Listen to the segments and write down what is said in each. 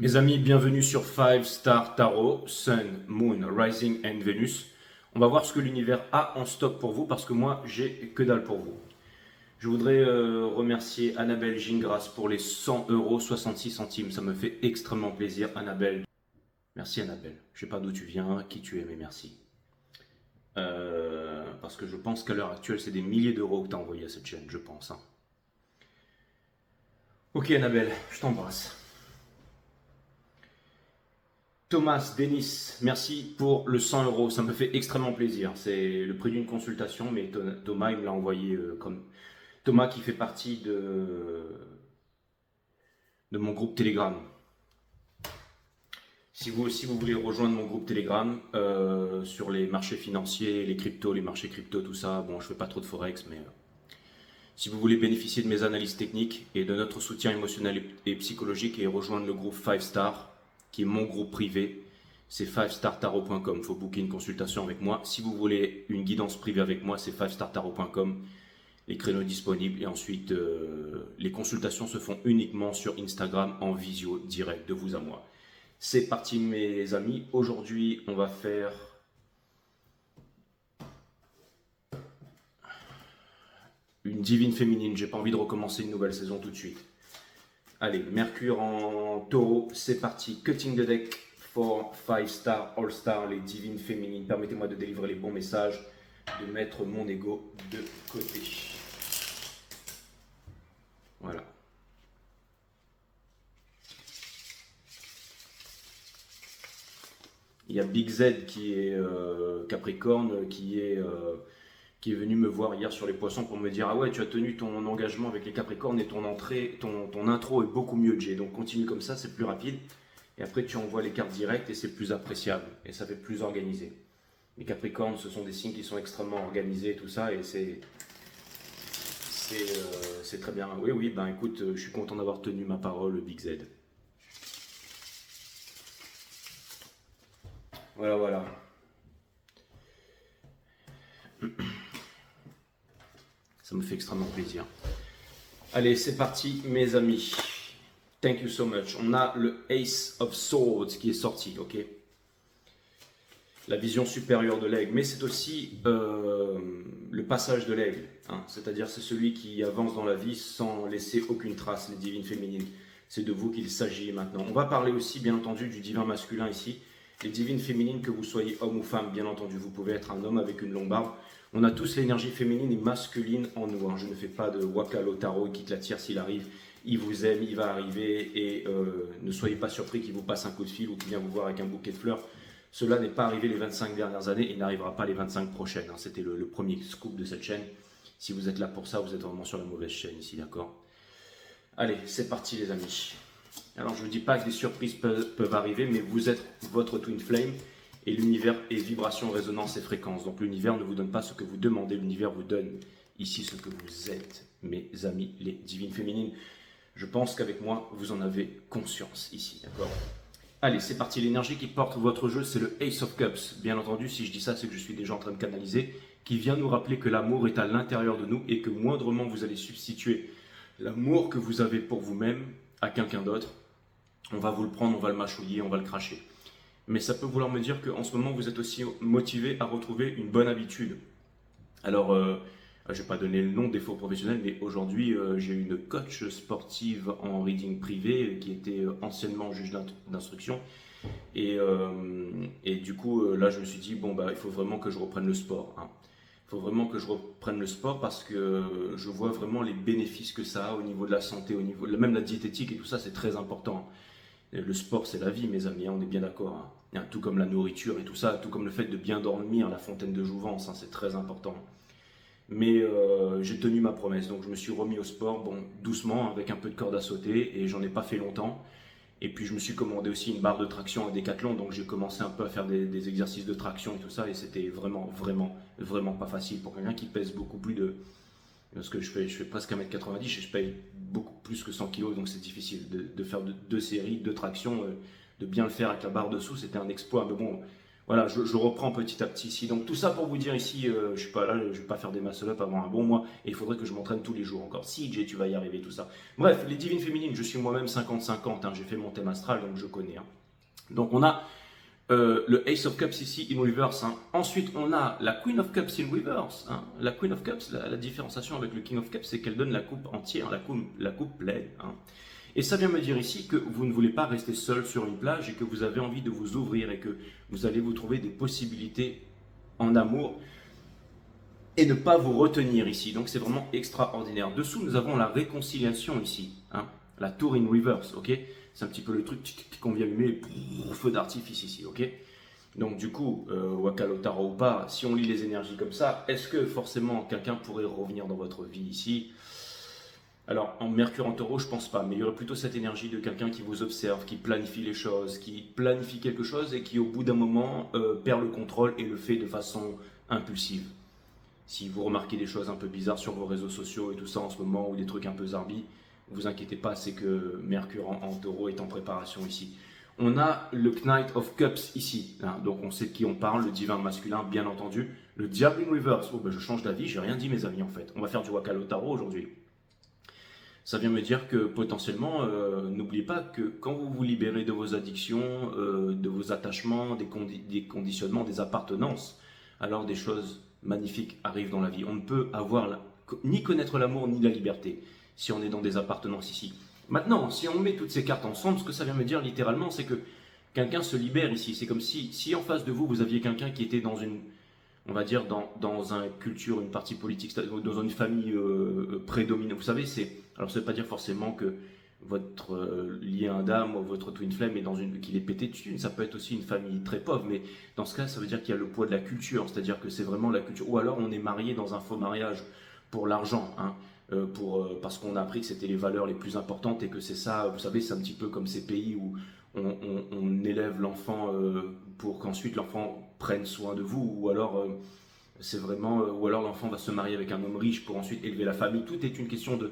Mes amis, bienvenue sur 5 Star Tarot, Sun, Moon, Rising and Venus. On va voir ce que l'univers a en stock pour vous parce que moi, j'ai que dalle pour vous. Je voudrais remercier Annabelle Gingras pour les 100 € 66 centimes. Ça me fait extrêmement plaisir, Annabelle. Merci Annabelle. Je sais pas d'où tu viens, qui tu es, mais merci. Parce que je pense qu'à l'heure actuelle, c'est des milliers d'euros que tu as envoyé à cette chaîne, je pense. Hein. Ok Annabelle, je t'embrasse. Thomas, Denis, merci pour le 100 €. Ça me fait extrêmement plaisir. C'est le prix d'une consultation, mais Thomas, il me l'a envoyé comme. Thomas qui fait partie de mon groupe Telegram. Si vous aussi vous voulez rejoindre mon groupe Telegram sur les marchés financiers, les cryptos, les marchés crypto, tout ça, bon, je fais pas trop de forex, mais si vous voulez bénéficier de mes analyses techniques et de notre soutien émotionnel et psychologique et rejoindre le groupe 5 Star, qui est mon groupe privé, c'est 5startarot.com. Il faut booker une consultation avec moi. Si vous voulez une guidance privée avec moi, c'est 5startarot.com. Les créneaux disponibles et ensuite les consultations se font uniquement sur Instagram en visio direct de vous à moi. C'est parti mes amis. Aujourd'hui, on va faire une divine féminine. J'ai pas envie de recommencer une nouvelle saison tout de suite. Allez, Mercure en taureau, c'est parti. Cutting the deck for 5 Star All Star, les divines féminines. Permettez-moi de délivrer les bons messages, de mettre mon ego de côté. Voilà. Il y a Big Z qui est Capricorne, qui est venu me voir hier sur les poissons pour me dire ah ouais, tu as tenu ton engagement avec les Capricornes et ton intro est beaucoup mieux, Jay, donc continue comme ça, c'est plus rapide et après tu envoies les cartes directes et c'est plus appréciable et ça fait plus organisé. Les Capricornes, ce sont des signes qui sont extrêmement organisés et tout ça et c'est très bien. Oui, ben écoute, je suis content d'avoir tenu ma parole, Big Z. Voilà. Ça me fait extrêmement plaisir. Allez, c'est parti, mes amis. Thank you so much. On a le Ace of Swords qui est sorti, ok? La vision supérieure de l'aigle. Mais c'est aussi le passage de l'aigle. Hein? C'est-à-dire, c'est celui qui avance dans la vie sans laisser aucune trace, les divines féminines. C'est de vous qu'il s'agit maintenant. On va parler aussi, bien entendu, du divin masculin ici. Les divines féminines, que vous soyez homme ou femme, bien entendu, vous pouvez être un homme avec une longue barbe. On a tous l'énergie féminine et masculine en nous. Hein. Je ne fais pas de waka au tarot et quitte la tire s'il arrive. Il vous aime, il va arriver et ne soyez pas surpris qu'il vous passe un coup de fil ou qu'il vient vous voir avec un bouquet de fleurs. Cela n'est pas arrivé les 25 dernières années et n'arrivera pas les 25 prochaines. Hein. C'était le premier scoop de cette chaîne. Si vous êtes là pour ça, vous êtes vraiment sur la mauvaise chaîne ici, d'accord? Allez, c'est parti les amis. Alors je ne dis pas que des surprises peuvent arriver, mais vous êtes votre twin flame et l'univers est vibration, résonance et fréquence. Donc l'univers ne vous donne pas ce que vous demandez, l'univers vous donne ici ce que vous êtes, mes amis, les divines féminines. Je pense qu'avec moi, vous en avez conscience ici, d'accord? Allez, c'est parti. L'énergie qui porte votre jeu, c'est le Ace of Cups. Bien entendu, si je dis ça, c'est que je suis déjà en train de canaliser, qui vient nous rappeler que l'amour est à l'intérieur de nous et que moindrement vous allez substituer l'amour que vous avez pour vous-même à quelqu'un d'autre, on va vous le prendre, on va le mâchouiller, on va le cracher. Mais ça peut vouloir me dire qu'en ce moment, vous êtes aussi motivé à retrouver une bonne habitude. Alors, je ne vais pas donner le nom des faux professionnels, mais aujourd'hui, j'ai une coach sportive en reading privé qui était anciennement juge d'instruction. Et du coup, là, je me suis dit, bon, bah, il faut vraiment que je reprenne le sport. Hein. Il faut vraiment que je reprenne le sport parce que je vois vraiment les bénéfices que ça a au niveau de la santé, au niveau même la diététique et tout ça, c'est très important. Le sport, c'est la vie, mes amis, hein, on est bien d'accord. Hein. Tout comme la nourriture et tout ça, tout comme le fait de bien dormir, la fontaine de jouvence, hein, c'est très important. Mais j'ai tenu ma promesse, donc je me suis remis au sport, bon, doucement, avec un peu de corde à sauter, et j'en ai pas fait longtemps. Et puis je me suis commandé aussi une barre de traction à Decathlon, donc j'ai commencé un peu à faire des exercices de traction et tout ça, et c'était vraiment pas facile pour quelqu'un qui pèse beaucoup plus de... Parce que je fais presque 1m90 et je paye beaucoup plus que 100 kg, donc c'est difficile de faire deux séries, deux tractions, de bien le faire avec la barre dessous, c'était un exploit. Mais bon, Voilà, je reprends petit à petit ici. Donc tout ça pour vous dire ici, je suis pas là, je vais pas faire des muscle-up avant un bon mois, et il faudrait que je m'entraîne tous les jours encore. Si Jay, tu vas y arriver, tout ça. Bref, les divines féminines, je suis moi-même 50-50, hein, j'ai fait mon thème astral, donc je connais. Hein. Donc on a le Ace of Cups ici in reverse. Hein. Ensuite, on a la Queen of Cups in reverse. Hein. La Queen of Cups, la différenciation avec le King of Cups, c'est qu'elle donne la coupe entière, la coupe pleine. Hein. Et ça vient me dire ici que vous ne voulez pas rester seul sur une plage et que vous avez envie de vous ouvrir et que vous allez vous trouver des possibilités en amour et ne pas vous retenir ici. Donc c'est vraiment extraordinaire. Dessous, nous avons la réconciliation ici. Hein. La Tour in reverse, ok. C'est un petit peu le truc qu'on vient allumer, feu d'artifice ici, ok. Donc du coup, Wakalotaro ou pas, si on lit les énergies comme ça, est-ce que forcément quelqu'un pourrait revenir dans votre vie ici? Alors, en Mercure en taureau, je pense pas, mais il y aurait plutôt cette énergie de quelqu'un qui vous observe, qui planifie les choses, qui planifie quelque chose et qui au bout d'un moment perd le contrôle et le fait de façon impulsive. Si vous remarquez des choses un peu bizarres sur vos réseaux sociaux et tout ça en ce moment, ou des trucs un peu zarbi, vous inquiétez pas, c'est que Mercure en taureau est en préparation ici. On a le Knight of Cups ici, hein, donc on sait de qui on parle, le divin masculin, bien entendu. Le Diable in Reverse, oh, ben je change d'avis, j'ai rien dit mes amis en fait. On va faire du Wakalotaro aujourd'hui. Ça vient me dire que potentiellement, n'oubliez pas que quand vous vous libérez de vos addictions, de vos attachements, des conditionnements, des appartenances, alors des choses magnifiques arrivent dans la vie. On ne peut avoir ni connaître l'amour ni la liberté si on est dans des appartenances ici. Maintenant, si on met toutes ces cartes ensemble, ce que ça vient me dire littéralement, c'est que quelqu'un se libère ici. C'est comme si en face de vous, vous aviez quelqu'un qui était dans une, on va dire, dans une culture, une partie politique, dans une famille prédominante. Vous savez, alors ça ne veut pas dire forcément que votre lien d'âme ou votre twin flame est qu'il est pété de thunes. Ça peut être aussi une famille très pauvre, mais dans ce cas, ça veut dire qu'il y a le poids de la culture, c'est-à-dire que c'est vraiment la culture. Ou alors on est marié dans un faux mariage pour l'argent, hein, parce qu'on a appris que c'était les valeurs les plus importantes et que c'est ça, vous savez, c'est un petit peu comme ces pays où on élève l'enfant pour qu'ensuite l'enfant prenne soin de vous, ou alors c'est vraiment, ou alors l'enfant va se marier avec un homme riche pour ensuite élever la famille. Tout est une question de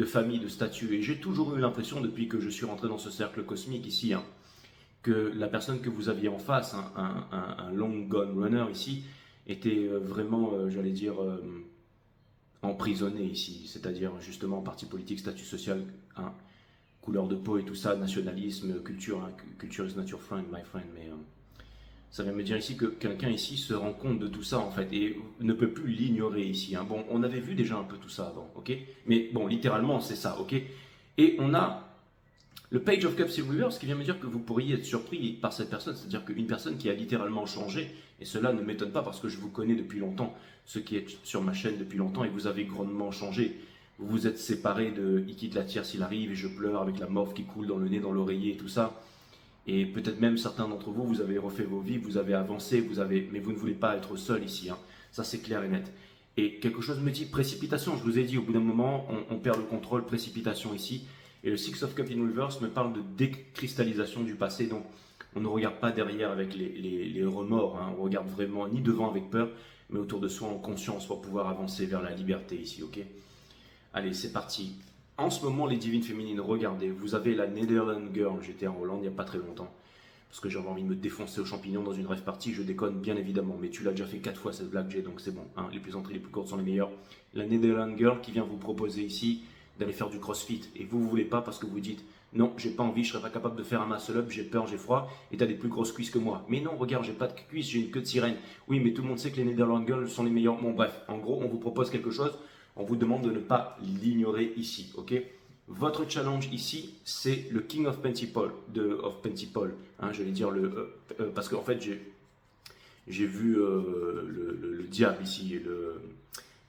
famille, de statut. Et j'ai toujours eu l'impression, depuis que je suis rentré dans ce cercle cosmique ici, hein, que la personne que vous aviez en face, hein, un long gone runner ici, était vraiment, j'allais dire, emprisonné ici, c'est-à-dire justement parti politique, statut social, hein, couleur de peau et tout ça, nationalisme, culture, hein, culture is not your friend, my friend, mais ça vient me dire ici que quelqu'un ici se rend compte de tout ça en fait et ne peut plus l'ignorer ici. Hein. Bon, on avait vu déjà un peu tout ça avant, ok? Mais bon, littéralement, c'est ça, ok? Et on a le Page of Cups in Reverse qui vient me dire que vous pourriez être surpris par cette personne, c'est-à-dire qu'une personne qui a littéralement changé, et cela ne m'étonne pas parce que je vous connais depuis longtemps, ceux qui êtes sur ma chaîne depuis longtemps, et vous avez grandement changé. Vous vous êtes séparés de « il quitte la tierce, il arrive » et je pleure avec la morve qui coule dans le nez, dans l'oreiller et tout ça. Et peut-être même certains d'entre vous, vous avez refait vos vies, vous avez avancé, mais vous ne voulez pas être seul ici. Hein. Ça, c'est clair et net. Et quelque chose me dit précipitation. Je vous ai dit, au bout d'un moment, on perd le contrôle, précipitation ici. Et le Six of Cups in Reverse me parle de décristallisation du passé. Donc, on ne regarde pas derrière avec les remords. Hein. On regarde vraiment ni devant avec peur, mais autour de soi en conscience pour pouvoir avancer vers la liberté ici. Ok ? Allez, c'est parti. En ce moment, les divines féminines, regardez, vous avez la Netherland Girl. J'étais en Hollande il n'y a pas très longtemps. Parce que j'avais envie de me défoncer aux champignons dans une rêve partie. Je déconne, bien évidemment. Mais tu l'as déjà fait 4 fois cette blague, Jay, donc c'est bon. Hein, les plaisanteries les plus courtes sont les meilleures. La Netherland Girl qui vient vous proposer ici d'aller faire du crossfit. Et vous ne voulez pas parce que vous dites non, j'ai pas envie, je serais pas capable de faire un muscle-up, j'ai peur, j'ai froid. Et tu as des plus grosses cuisses que moi. Mais non, regarde, j'ai pas de cuisses, j'ai une queue de sirène. Oui, mais tout le monde sait que les Netherland Girls sont les meilleurs. Bon, bref, en gros, on vous propose quelque chose. On vous demande de ne pas l'ignorer ici, ok? Votre challenge ici, c'est le King of Pentacles, hein, je vais dire parce qu'en fait j'ai vu le diable ici,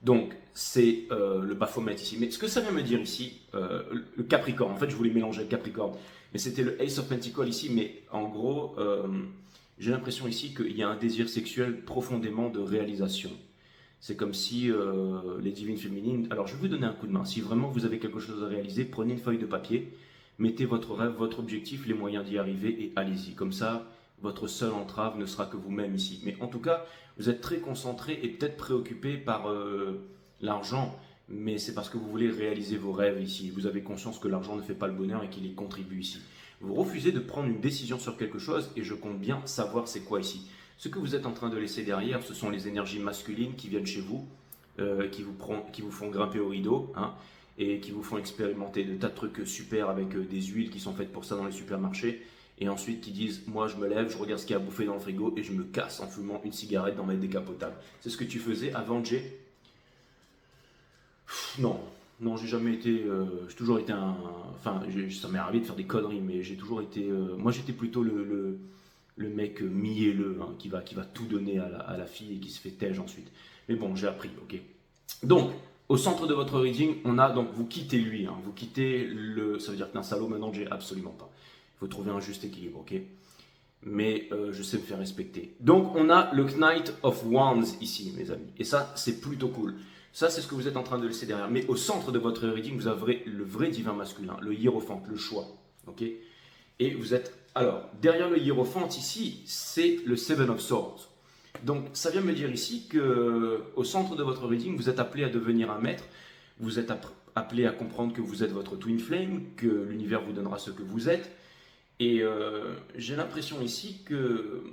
donc c'est le Baphomet ici. Mais ce que ça vient me dire ici, le Capricorne, en fait je voulais mélanger le Capricorne, mais c'était le Ace of Pentacles ici, mais en gros j'ai l'impression ici qu'il y a un désir sexuel profondément de réalisation. C'est comme si les divines féminines... Alors, je vais vous donner un coup de main. Si vraiment vous avez quelque chose à réaliser, prenez une feuille de papier, mettez votre rêve, votre objectif, les moyens d'y arriver et allez-y. Comme ça, votre seule entrave ne sera que vous-même ici. Mais en tout cas, vous êtes très concentré et peut-être préoccupé par l'argent, mais c'est parce que vous voulez réaliser vos rêves ici. Vous avez conscience que l'argent ne fait pas le bonheur et qu'il y contribue ici. Vous refusez de prendre une décision sur quelque chose et je compte bien savoir c'est quoi ici. Ce que vous êtes en train de laisser derrière, ce sont les énergies masculines qui viennent chez vous, qui vous font grimper au rideau, hein, et qui vous font expérimenter de tas de trucs super avec des huiles qui sont faites pour ça dans les supermarchés, et ensuite qui disent, moi je me lève, je regarde ce qu'il y a à bouffer dans le frigo et je me casse en fumant une cigarette dans ma décapotable. C'est ce que tu faisais avant, Jay? Non, non, j'ai jamais été. J'ai toujours été un. Enfin, ça m'est arrivé de faire des conneries, mais j'ai toujours été. Moi, j'étais plutôt le mec mielleux, hein, qui va tout donner à la fille et qui se fait tège ensuite. Mais bon, j'ai appris, ok. Donc, au centre de votre reading, on a donc vous quittez lui, hein, vous quittez le. Ça veut dire qu'un salaud maintenant, j'ai absolument pas. Il faut trouver un juste équilibre, ok. Mais je sais me faire respecter. Donc, on a le Knight of Wands ici, mes amis. Et ça, c'est plutôt cool. Ça, c'est ce que vous êtes en train de laisser derrière. Mais au centre de votre reading, vous avez le vrai divin masculin, le hiérophante, le choix. Ok. Et vous êtes. Alors, derrière le hiérophante ici, c'est le Seven of Swords. Donc, ça vient me dire ici que au centre de votre reading, vous êtes appelé à devenir un maître. Vous êtes appelé à comprendre que vous êtes votre twin flame, que l'univers vous donnera ce que vous êtes. Et j'ai l'impression ici que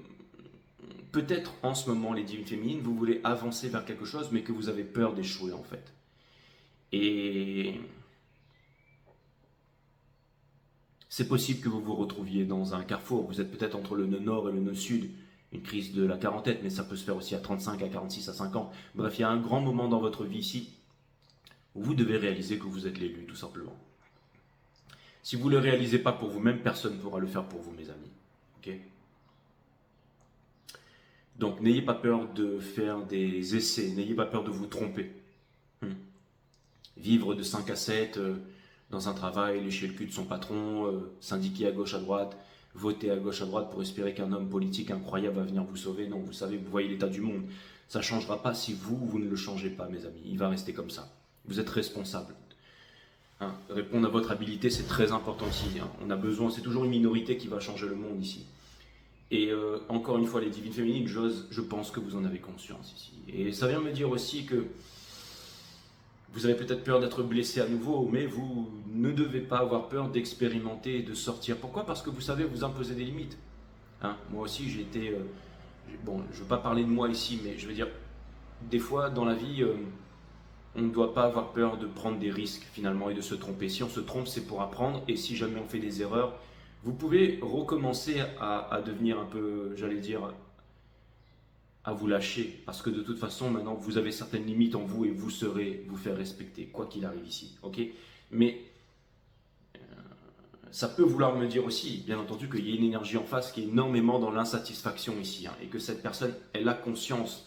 peut-être en ce moment, les divines féminines, vous voulez avancer vers quelque chose, mais que vous avez peur d'échouer en fait. Et c'est possible que vous vous retrouviez dans un carrefour. Vous êtes peut-être entre le nœud nord et le nœud sud, une crise de la quarantaine, mais ça peut se faire aussi à 35, à 46, à 50. Bref, il y a un grand moment dans votre vie ici où vous devez réaliser que vous êtes l'élu, tout simplement. Si vous ne le réalisez pas pour vous-même, personne ne pourra le faire pour vous, mes amis. Ok ? Donc, n'ayez pas peur de faire des essais, n'ayez pas peur de vous tromper. Vivre de 5 à 7 dans un travail, lécher le cul de son patron, syndiquer à gauche à droite, voter à gauche à droite pour espérer qu'un homme politique incroyable va venir vous sauver. Non, vous savez, vous voyez l'état du monde. Ça ne changera pas si vous ne le changez pas, mes amis. Il va rester comme ça. Vous êtes responsable. Hein, répondre à votre habilité, c'est très important ici. Hein. On a besoin, c'est toujours une minorité qui va changer le monde ici. Et encore une fois, les divines féminines, je pense que vous en avez conscience ici. Et ça vient me dire aussi que vous avez peut-être peur d'être blessé à nouveau, mais vous ne devez pas avoir peur d'expérimenter et de sortir. Pourquoi? Parce que vous savez vous imposer des limites. Hein, moi aussi, j'ai été... bon, je ne veux pas parler de moi ici, mais je veux dire, des fois, dans la vie, on ne doit pas avoir peur de prendre des risques, finalement, et de se tromper. Si on se trompe, c'est pour apprendre, et si jamais on fait des erreurs, vous pouvez recommencer à devenir un peu, j'allais dire, à vous lâcher. Parce que de toute façon, maintenant, vous avez certaines limites en vous et vous saurez vous faire respecter, quoi qu'il arrive ici. Ok? Mais ça peut vouloir me dire aussi, bien entendu, qu'il y a une énergie en face qui est énormément dans l'insatisfaction ici. Hein, et que cette personne, elle a conscience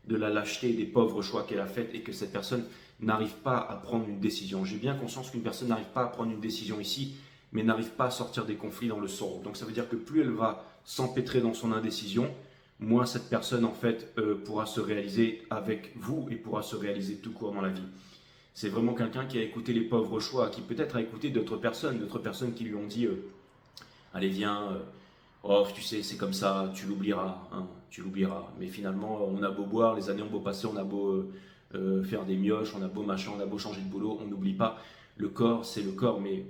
de la lâcheté des pauvres choix qu'elle a faits et que cette personne n'arrive pas à prendre une décision. J'ai bien conscience qu'une personne n'arrive pas à prendre une décision ici, mais n'arrive pas à sortir des conflits dans le sort. Donc ça veut dire que plus elle va s'empêtrer dans son indécision, moins cette personne en fait pourra se réaliser avec vous et pourra se réaliser tout court dans la vie. C'est vraiment quelqu'un qui a écouté les pauvres choix, qui peut-être a écouté d'autres personnes qui lui ont dit allez viens, oh tu sais c'est comme ça, tu l'oublieras, hein, tu l'oublieras. Mais finalement on a beau boire, les années ont beau passer, on a beau faire des mioches, on a beau machin, on a beau changer de boulot, on n'oublie pas. Le corps c'est le corps, mais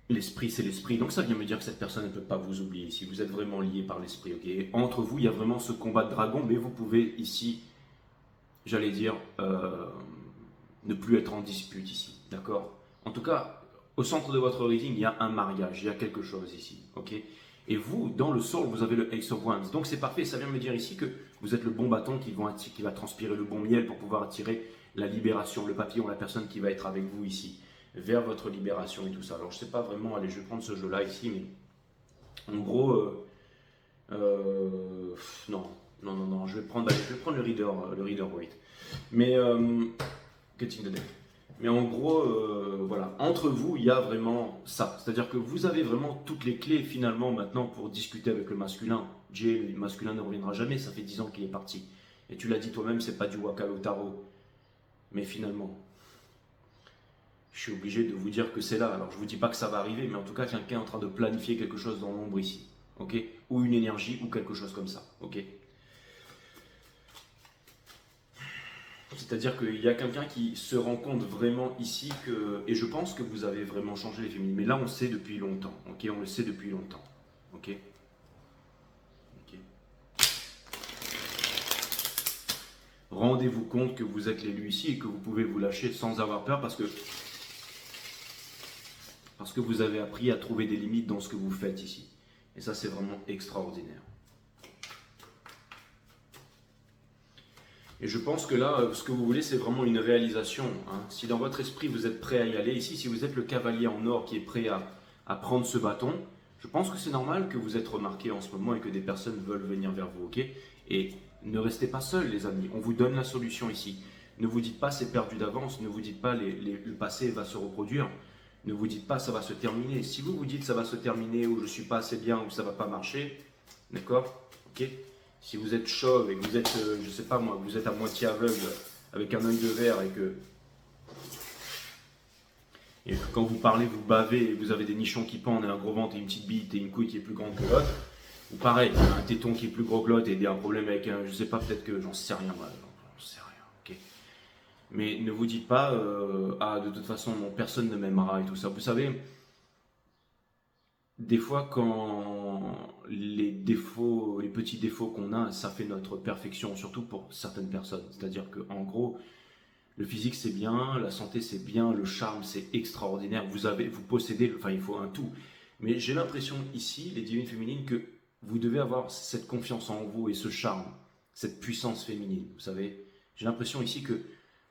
l'esprit, c'est l'esprit. Donc ça vient me dire que cette personne ne peut pas vous oublier si vous êtes vraiment lié par l'esprit. Okay, entre vous, il y a vraiment ce combat de dragon, mais vous pouvez ici, j'allais dire, ne plus être en dispute ici. D'accord? En tout cas, au centre de votre reading, il y a un mariage, il y a quelque chose ici. Ok? Et vous, dans le soul, vous avez le Ace of Wands. Donc c'est parfait, ça vient me dire ici que vous êtes le bon bâton qui va transpirer le bon miel pour pouvoir attirer la libération, le papillon, la personne qui va être avec vous ici, vers votre libération et tout ça. Alors je sais pas vraiment, allez je vais prendre ce jeu là ici, mais en gros, non, je vais prendre le reader wait. Mais, cutting the deck. Mais en gros, voilà, entre vous, il y a vraiment ça. C'est-à-dire que vous avez vraiment toutes les clés finalement maintenant pour discuter avec le masculin. Jay, le masculin ne reviendra jamais, ça fait 10 ans qu'il est parti. Et tu l'as dit toi-même, c'est pas du Wakalo Taro. Mais finalement, je suis obligé de vous dire que c'est là. Alors je vous dis pas que ça va arriver, mais en tout cas quelqu'un est en train de planifier quelque chose dans l'ombre ici, ok? Ou une énergie ou quelque chose comme ça, ok? C'est-à-dire qu'il y a quelqu'un qui se rend compte vraiment ici que, et je pense que vous avez vraiment changé les féminines, mais là on sait depuis longtemps, ok? On le sait depuis longtemps, ok? Ok. rendez-vous compte que vous êtes l'élu ici et que vous pouvez vous lâcher sans avoir peur parce que vous avez appris à trouver des limites dans ce que vous faites ici. Et ça, c'est vraiment extraordinaire. Et je pense que là, ce que vous voulez, c'est vraiment une réalisation. Hein. Si dans votre esprit, vous êtes prêt à y aller ici, si vous êtes le cavalier en or qui est prêt à prendre ce bâton, je pense que c'est normal que vous êtes remarqué en ce moment et que des personnes veulent venir vers vous, ok? Et ne restez pas seuls, les amis. On vous donne la solution ici. Ne vous dites pas c'est perdu d'avance. Ne vous dites pas le passé va se reproduire. Ne vous dites pas ça va se terminer. Si vous vous dites ça va se terminer ou je ne suis pas assez bien ou ça ne va pas marcher, d'accord? Ok? Si vous êtes chauve et que vous êtes, je ne sais pas moi, vous êtes à moitié aveugle avec un œil de verre et que quand vous parlez, vous bavez et vous avez des nichons qui pendent et un gros ventre et une petite bite et une couille qui est plus grande que l'autre, ou pareil, un téton qui est plus gros que l'autre et un problème avec un, je sais pas, peut-être que j'en sais rien, moi, j'en sais rien, ok. Mais ne vous dites pas, ah, de toute façon, non, personne ne m'aimera et tout ça. Vous savez, des fois, quand les défauts, les petits défauts qu'on a, ça fait notre perfection, surtout pour certaines personnes. C'est-à-dire qu'en gros, le physique c'est bien, la santé c'est bien, le charme c'est extraordinaire. Vous possédez, enfin il faut un tout. Mais j'ai l'impression ici, les divines féminines, que vous devez avoir cette confiance en vous et ce charme, cette puissance féminine. Vous savez, j'ai l'impression ici que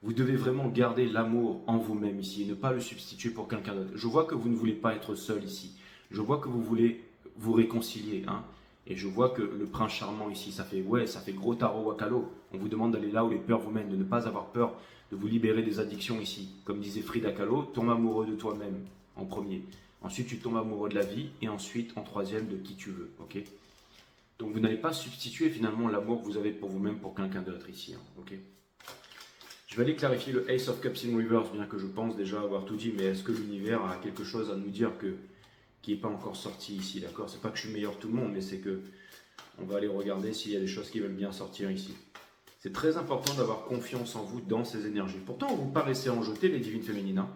vous devez vraiment garder l'amour en vous-même ici et ne pas le substituer pour quelqu'un d'autre. Je vois que vous ne voulez pas être seul ici. Je vois que vous voulez vous réconcilier, hein. Et je vois que le prince charmant ici, ça fait gros tarot wakalo. On vous demande d'aller là où les peurs vous mènent, de ne pas avoir peur, de vous libérer des addictions ici. Comme disait Frida Kahlo, tombe amoureux de toi-même en premier. Ensuite, tu tombes amoureux de la vie et ensuite, en troisième, de qui tu veux. Ok? Donc, vous n'allez pas substituer finalement l'amour que vous avez pour vous-même pour quelqu'un d'autre ici. Hein, ok? Je vais aller clarifier le Ace of Cups in Reverse, bien que je pense déjà avoir tout dit, mais est-ce que l'univers a quelque chose à nous dire qui n'est pas encore sorti ici, d'accord? C'est pas que je suis meilleur que tout le monde, mais c'est que on va aller regarder s'il y a des choses qui veulent bien sortir ici. C'est très important d'avoir confiance en vous dans ces énergies. Pourtant, vous paraissez en jeter, les divines féminines. Hein.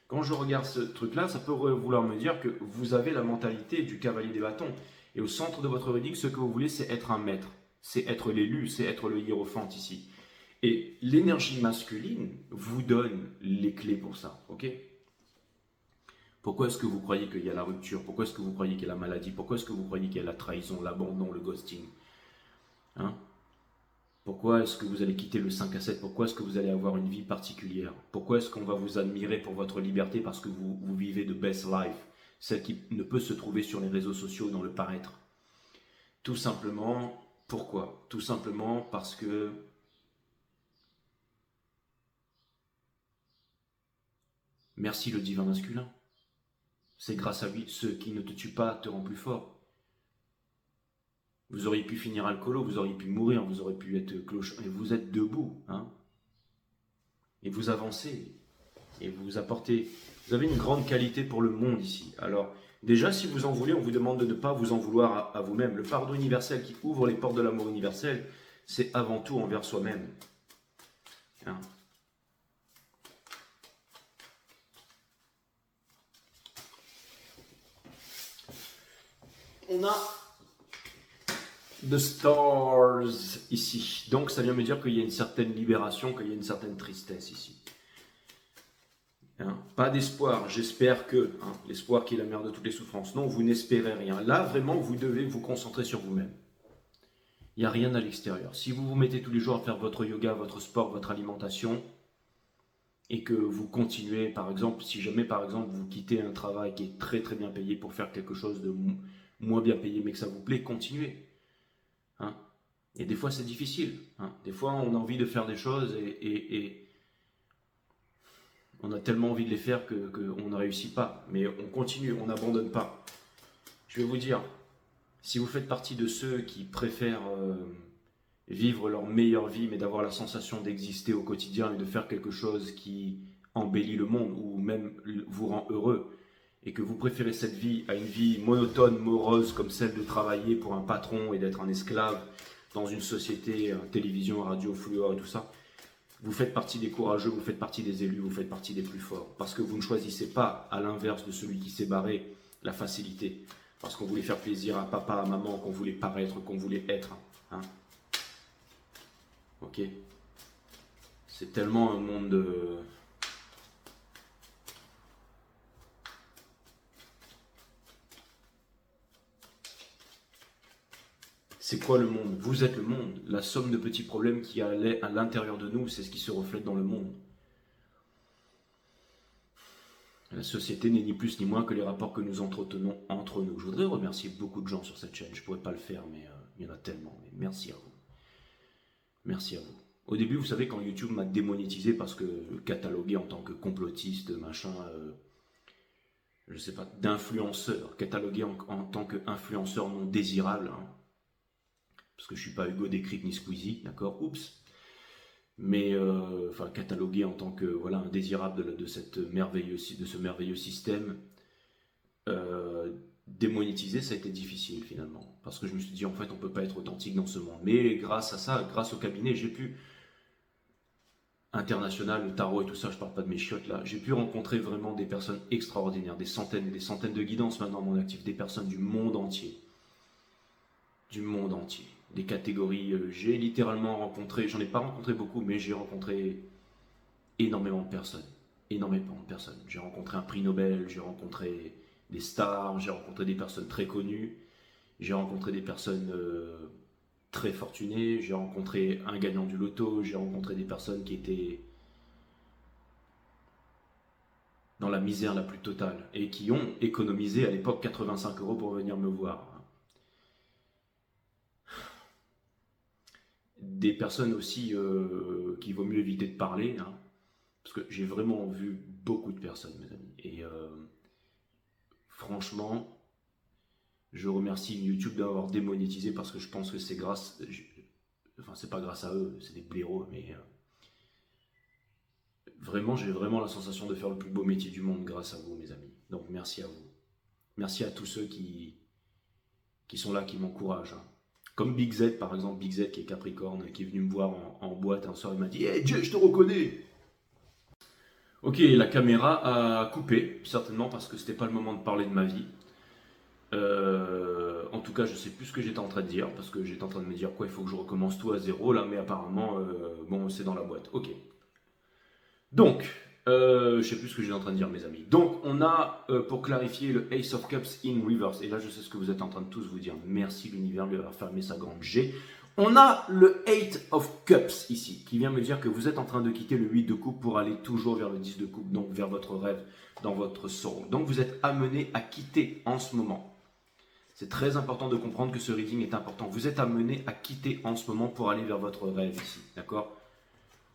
Quand je regarde ce truc-là, ça peut vouloir me dire que vous avez la mentalité du cavalier des bâtons. Et au centre de votre rubrique, ce que vous voulez, c'est être un maître. C'est être l'élu, c'est être le hiérophante ici. Et l'énergie masculine vous donne les clés pour ça, ok? Pourquoi est-ce que vous croyez qu'il y a la rupture? Pourquoi est-ce que vous croyez qu'il y a la maladie? Pourquoi est-ce que vous croyez qu'il y a la trahison, l'abandon, le ghosting? Hein? Pourquoi est-ce que vous allez quitter le 5 à 7? Pourquoi est-ce que vous allez avoir une vie particulière? Pourquoi est-ce qu'on va vous admirer pour votre liberté parce que vous vivez de best life? Celle qui ne peut se trouver sur les réseaux sociaux dans le paraître. Tout simplement, pourquoi? Tout simplement parce que merci le divin masculin. C'est grâce à lui, ce qui ne te tue pas te rend plus fort. Vous auriez pu finir alcoolo, vous auriez pu mourir, vous auriez pu être cloche, et vous êtes debout, hein, et vous avancez, et vous apportez, vous avez une grande qualité pour le monde ici. Alors, déjà, si vous en voulez, on vous demande de ne pas vous en vouloir à vous-même. Le pardon universel qui ouvre les portes de l'amour universel, c'est avant tout envers soi-même. Hein. On a The Stars ici. Donc ça vient me dire qu'il y a une certaine libération, qu'il y a une certaine tristesse ici. Hein? Pas d'espoir, j'espère que. Hein, l'espoir qui est la mère de toutes les souffrances. Non, vous n'espérez rien. Là, vraiment, vous devez vous concentrer sur vous-même. Il n'y a rien à l'extérieur. Si vous vous mettez tous les jours à faire votre yoga, votre sport, votre alimentation, et que vous continuez, par exemple, si jamais, par exemple, vous quittez un travail qui est très très bien payé pour faire quelque chose de moins bien payé, mais que ça vous plaît, continuez. Hein? Et des fois, c'est difficile. Hein? Des fois, on a envie de faire des choses et on a tellement envie de les faire qu'on ne réussit pas. Mais on continue, on n'abandonne pas. Je vais vous dire, si vous faites partie de ceux qui préfèrent vivre leur meilleure vie, mais d'avoir la sensation d'exister au quotidien et de faire quelque chose qui embellit le monde ou même vous rend heureux, et que vous préférez cette vie à une vie monotone, morose, comme celle de travailler pour un patron et d'être un esclave dans une société, télévision, radio, fluor et tout ça, vous faites partie des courageux, vous faites partie des élus, vous faites partie des plus forts. Parce que vous ne choisissez pas, à l'inverse de celui qui s'est barré, la facilité. Parce qu'on voulait faire plaisir à papa, à maman, qu'on voulait paraître, qu'on voulait être. Hein? Ok? C'est tellement un monde de... C'est quoi le monde? Vous êtes le monde. La somme de petits problèmes qui allaient à l'intérieur de nous, c'est ce qui se reflète dans le monde. La société n'est ni plus ni moins que les rapports que nous entretenons entre nous. Je voudrais remercier beaucoup de gens sur cette chaîne. Je ne pourrais pas le faire, mais il y en a tellement. Mais merci à vous. Merci à vous. Au début, vous savez, quand YouTube m'a démonétisé parce que catalogué en tant que complotiste, machin, je sais pas, d'influenceur, catalogué en tant qu'influenceur non désirable, hein, parce que je suis pas Hugo Décrypte ni Squeezie, d'accord, oups, mais enfin catalogué en tant que voilà indésirable de ce merveilleux système, démonétiser, ça a été difficile finalement, parce que je me suis dit en fait on peut pas être authentique dans ce monde, mais grâce à ça, grâce au cabinet, j'ai pu international, le tarot et tout ça, je parle pas de mes chiottes là, j'ai pu rencontrer vraiment des personnes extraordinaires, des centaines et des centaines de guidances maintenant à mon actif, des personnes du monde entier, des catégories, j'ai littéralement rencontré, j'en ai pas rencontré beaucoup, mais j'ai rencontré énormément de personnes, j'ai rencontré un prix Nobel, j'ai rencontré des stars, j'ai rencontré des personnes très connues, j'ai rencontré des personnes très fortuné, j'ai rencontré un gagnant du loto, j'ai rencontré des personnes qui étaient dans la misère la plus totale et qui ont économisé à l'époque 85 € pour venir me voir. Des personnes aussi qu'il vaut mieux éviter de parler, hein, parce que j'ai vraiment vu beaucoup de personnes, mes amis. Et franchement, je remercie YouTube d'avoir démonétisé parce que je pense que c'est grâce... Enfin, c'est pas grâce à eux, c'est des blaireaux, mais vraiment, j'ai vraiment la sensation de faire le plus beau métier du monde grâce à vous, mes amis. Donc, merci à vous. Merci à tous ceux qui sont là, qui m'encouragent. Hein. Comme Big Z, par exemple, Big Z qui est Capricorne, qui est venu me voir en boîte un soir, il m'a dit « Hey Jay, je te reconnais !» Ok, la caméra a coupé, certainement parce que c'était pas le moment de parler de ma vie. En tout cas, je sais plus ce que j'étais en train de dire, parce que j'étais en train de me dire quoi, il faut que je recommence tout à zéro là, mais apparemment, bon, c'est dans la boîte. Ok. Donc, je sais plus ce que j'étais en train de dire, mes amis. Donc, on a, pour clarifier, le Ace of Cups in reverse. Et là, je sais ce que vous êtes en train de tous vous dire. Merci l'univers lui avoir fermé sa grande G. On a le 8 of Cups ici, qui vient me dire que vous êtes en train de quitter le 8 de coupe pour aller toujours vers le 10 de coupe, donc vers votre rêve, dans votre soul. Donc, vous êtes amené à quitter en ce moment. C'est très important de comprendre que ce reading est important. Vous êtes amené à quitter en ce moment pour aller vers votre rêve ici, d'accord?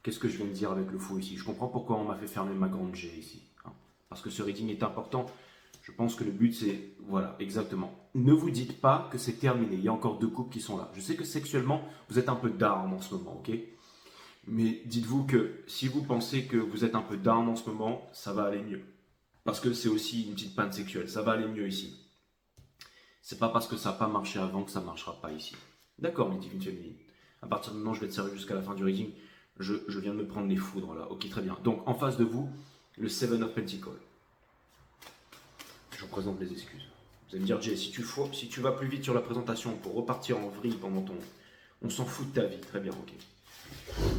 Qu'est-ce que je viens de dire avec le fou ici? Je comprends pourquoi on m'a fait fermer ma grande G ici. Hein, parce que ce reading est important. Je pense que le but c'est... Voilà, exactement. Ne vous dites pas que c'est terminé. Il y a encore 2 couples qui sont là. Je sais que sexuellement, vous êtes un peu down en ce moment, ok? Mais dites-vous que si vous pensez que vous êtes un peu down en ce moment, ça va aller mieux. Parce que c'est aussi une petite panne sexuelle. Ça va aller mieux ici. C'est pas parce que ça n'a pas marché avant que ça ne marchera pas ici. D'accord, mes divines féminines. À partir de maintenant, je vais être sérieux jusqu'à la fin du reading. Je viens de me prendre les foudres là. Ok, très bien. Donc, en face de vous, le 7 of Pentacles. Je vous présente mes excuses. Vous allez me dire, Jay, si tu vas plus vite sur la présentation pour repartir en vrille pendant ton... On s'en fout de ta vie. Très bien, ok.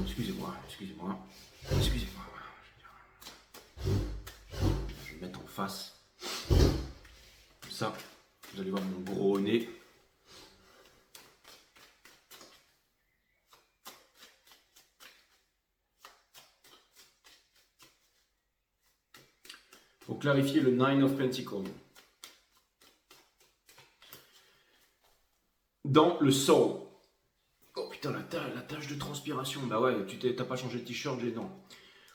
Excusez-moi. Je vais mettre en face. Comme ça. Vous allez voir mon gros nez. Pour clarifier le 9 of Pentacles. Dans le soul. Oh putain, la tache de transpiration. Bah ouais, t'as pas changé de t-shirt, j'ai non.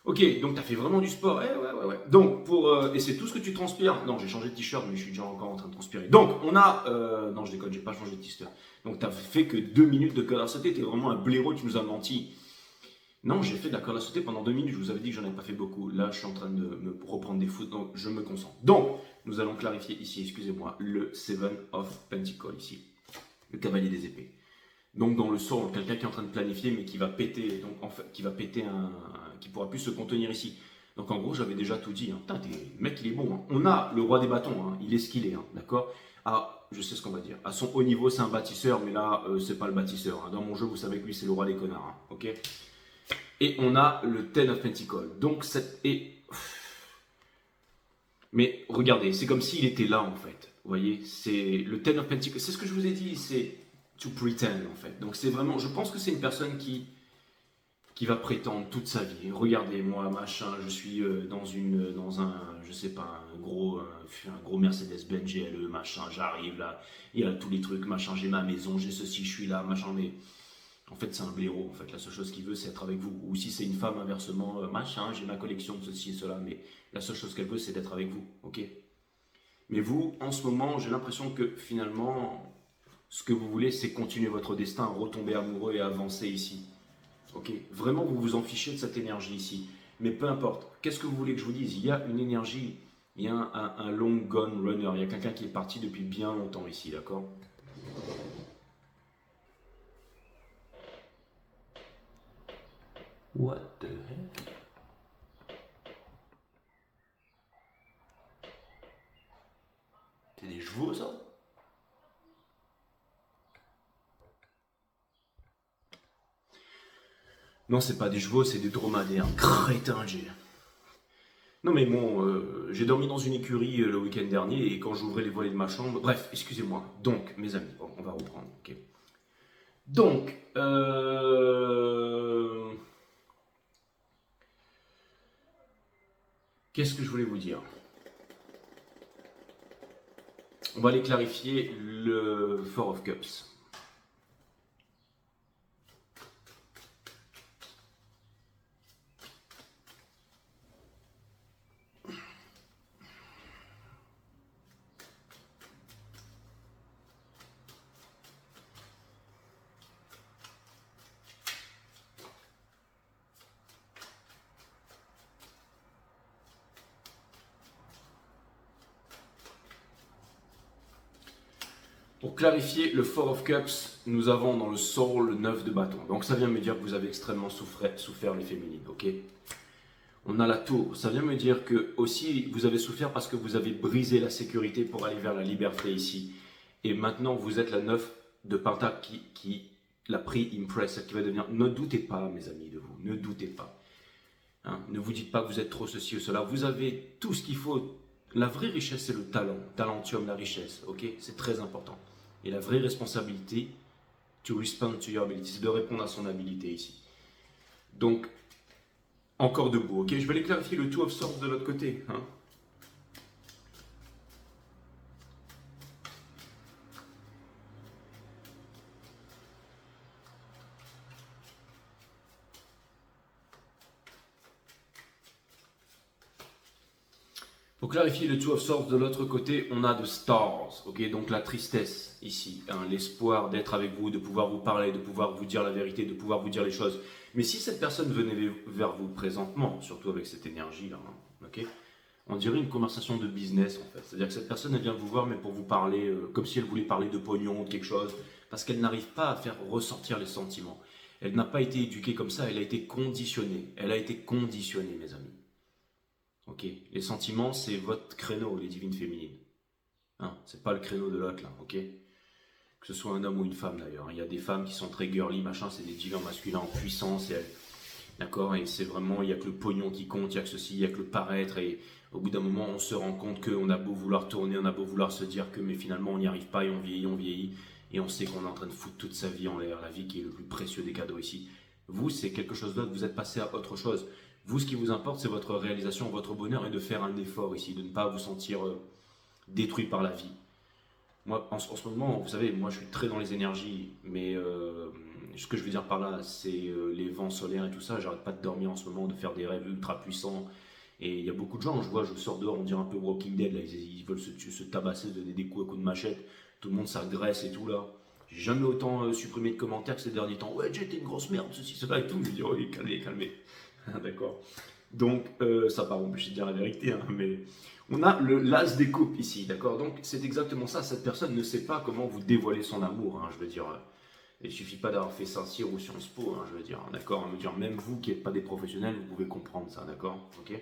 Ok, donc tu as fait vraiment du sport. Ouais. Donc, et c'est tout ce que tu transpires. Non, j'ai changé de t-shirt, mais je suis déjà encore en train de transpirer. Donc, on a... non, je déconne, j'ai pas changé de t-shirt. Donc, tu n'as fait que 2 minutes de corde à sauter. Tu es vraiment un blaireau, tu nous as menti. Non, j'ai fait de la corde à sauter pendant 2 minutes. Je vous avais dit que j'en avais pas fait beaucoup. Là, je suis en train de me reprendre des foot, donc je me concentre. Donc, nous allons clarifier ici, excusez-moi, le 7 of Pentacles ici. Le cavalier des épées. Donc, dans le sort, quelqu'un qui est en train de planifier, mais qui va péter, donc en fait, qui pourra plus se contenir ici. Donc en gros, j'avais déjà tout dit. Hein. Putain, le mec, il est bon. Hein. On a le roi des bâtons. Hein. Il est ce qu'il est. Hein. D'accord. Ah, je sais ce qu'on va dire. À son haut niveau, c'est un bâtisseur, mais là, c'est pas le bâtisseur. Hein. Dans mon jeu, vous savez que lui, c'est le roi des connards. Hein. Ok. Et on a le Ten of Pentacles. Donc, mais regardez, c'est comme s'il était là en fait. Vous voyez, c'est le Ten of Pentacles. C'est ce que je vous ai dit, c'est to pretend en fait. Donc c'est vraiment, je pense que c'est une personne qui va prétendre toute sa vie. Regardez, moi, machin, je suis dans un, je sais pas, un gros Mercedes-Benz GLE, machin, j'arrive là, il y a tous les trucs, machin, j'ai ma maison, j'ai ceci, je suis là, machin, mais en fait, c'est un blaireau, en fait. La seule chose qu'il veut, c'est être avec vous. Ou si c'est une femme, inversement, machin, j'ai ma collection de ceci et cela, mais la seule chose qu'elle veut, c'est d'être avec vous, ok? Mais vous, en ce moment, j'ai l'impression que finalement, ce que vous voulez, c'est continuer votre destin, retomber amoureux et avancer ici. Ok, vraiment, vous vous en fichez de cette énergie ici. Mais peu importe, qu'est-ce que vous voulez que je vous dise? Il y a une énergie, il y a un long gone runner, il y a quelqu'un qui est parti depuis bien longtemps ici, d'accord? What the heck? C'est des chevaux, ça? Non, c'est pas des chevaux, c'est des dromadaires. Crétin, j'ai. Non mais bon, j'ai dormi dans une écurie le week-end dernier et quand j'ouvrais les volets de ma chambre... Bref, excusez-moi. Donc, mes amis, bon, on va reprendre. Ok. Donc, qu'est-ce que je voulais vous dire? On va aller clarifier le Four of Cups. Pour clarifier le Four of Cups, nous avons dans le Soul le 9 de bâton. Donc ça vient me dire que vous avez extrêmement souffert les féminines, ok? On a la tour, ça vient me dire que aussi vous avez souffert parce que vous avez brisé la sécurité pour aller vers la liberté ici. Et maintenant vous êtes la 9 de pentacle qui l'a pris impress, qui va devenir... Ne doutez pas mes amis de vous, ne doutez pas. Hein, ne vous dites pas que vous êtes trop ceci ou cela, vous avez tout ce qu'il faut. La vraie richesse c'est le talent, talentium, la richesse, ok? C'est très important. Et la vraie responsabilité, to respond to your ability, c'est de répondre à son habilité ici. Donc, encore debout, ok? Je vais aller clarifier le Two of Swords de l'autre côté. Hein? Pour clarifier le Two of Swords de l'autre côté, on a de Stars, ok? Donc la tristesse ici, hein, l'espoir d'être avec vous, de pouvoir vous parler, de pouvoir vous dire la vérité, de pouvoir vous dire les choses. Mais si cette personne venait vers vous présentement, surtout avec cette énergie-là, hein, ok? On dirait une conversation de business en fait. C'est-à-dire que cette personne elle vient vous voir mais pour vous parler comme si elle voulait parler de pognon, de quelque chose, parce qu'elle n'arrive pas à faire ressortir les sentiments. Elle n'a pas été éduquée comme ça, elle a été conditionnée. Elle a été conditionnée mes amis. Ok, les sentiments, c'est votre créneau, les divines féminines. Hein, c'est pas le créneau de l'autre, là, ok? Que ce soit un homme ou une femme, d'ailleurs. Il y a des femmes qui sont très girly, machin, c'est des divins masculins en puissance, et d'accord? Et c'est vraiment, il n'y a que le pognon qui compte, il n'y a que ceci, il n'y a que le paraître, et au bout d'un moment, on se rend compte qu'on a beau vouloir tourner, on a beau vouloir se dire que, mais finalement, on n'y arrive pas, et on vieillit, et on sait qu'on est en train de foutre toute sa vie en l'air, la vie qui est le plus précieux des cadeaux ici. Vous, c'est quelque chose d'autre, vous êtes passé à autre chose. Vous, ce qui vous importe, c'est votre réalisation, votre bonheur et de faire un effort ici, de ne pas vous sentir détruit par la vie. Moi, en ce moment, vous savez, moi je suis très dans les énergies, mais ce que je veux dire par là, c'est les vents solaires et tout ça. J'arrête pas de dormir en ce moment, de faire des rêves ultra puissants. Et il y a beaucoup de gens, je vois, je sors dehors, on dirait un peu Walking Dead, là, ils veulent se tabasser, donner des coups à coups de machette. Tout le monde s'agresse et tout là. J'ai jamais autant supprimé de commentaires que ces derniers temps. Ouais, j'ai été une grosse merde, ceci, cela et tout. Je dis, oui, calmez, calmez. D'accord. Donc, ça va m'empêcher de dire la vérité, hein, mais on a le l'as des coupes ici, d'accord. Donc, c'est exactement ça. Cette personne ne sait pas comment vous dévoiler son amour, hein, je veux dire. Il suffit pas d'avoir fait Saint-Cyr ou Sciences Po, hein, je veux dire, d'accord. Je veux dire, même vous qui n'êtes pas des professionnels, vous pouvez comprendre ça, d'accord, ok.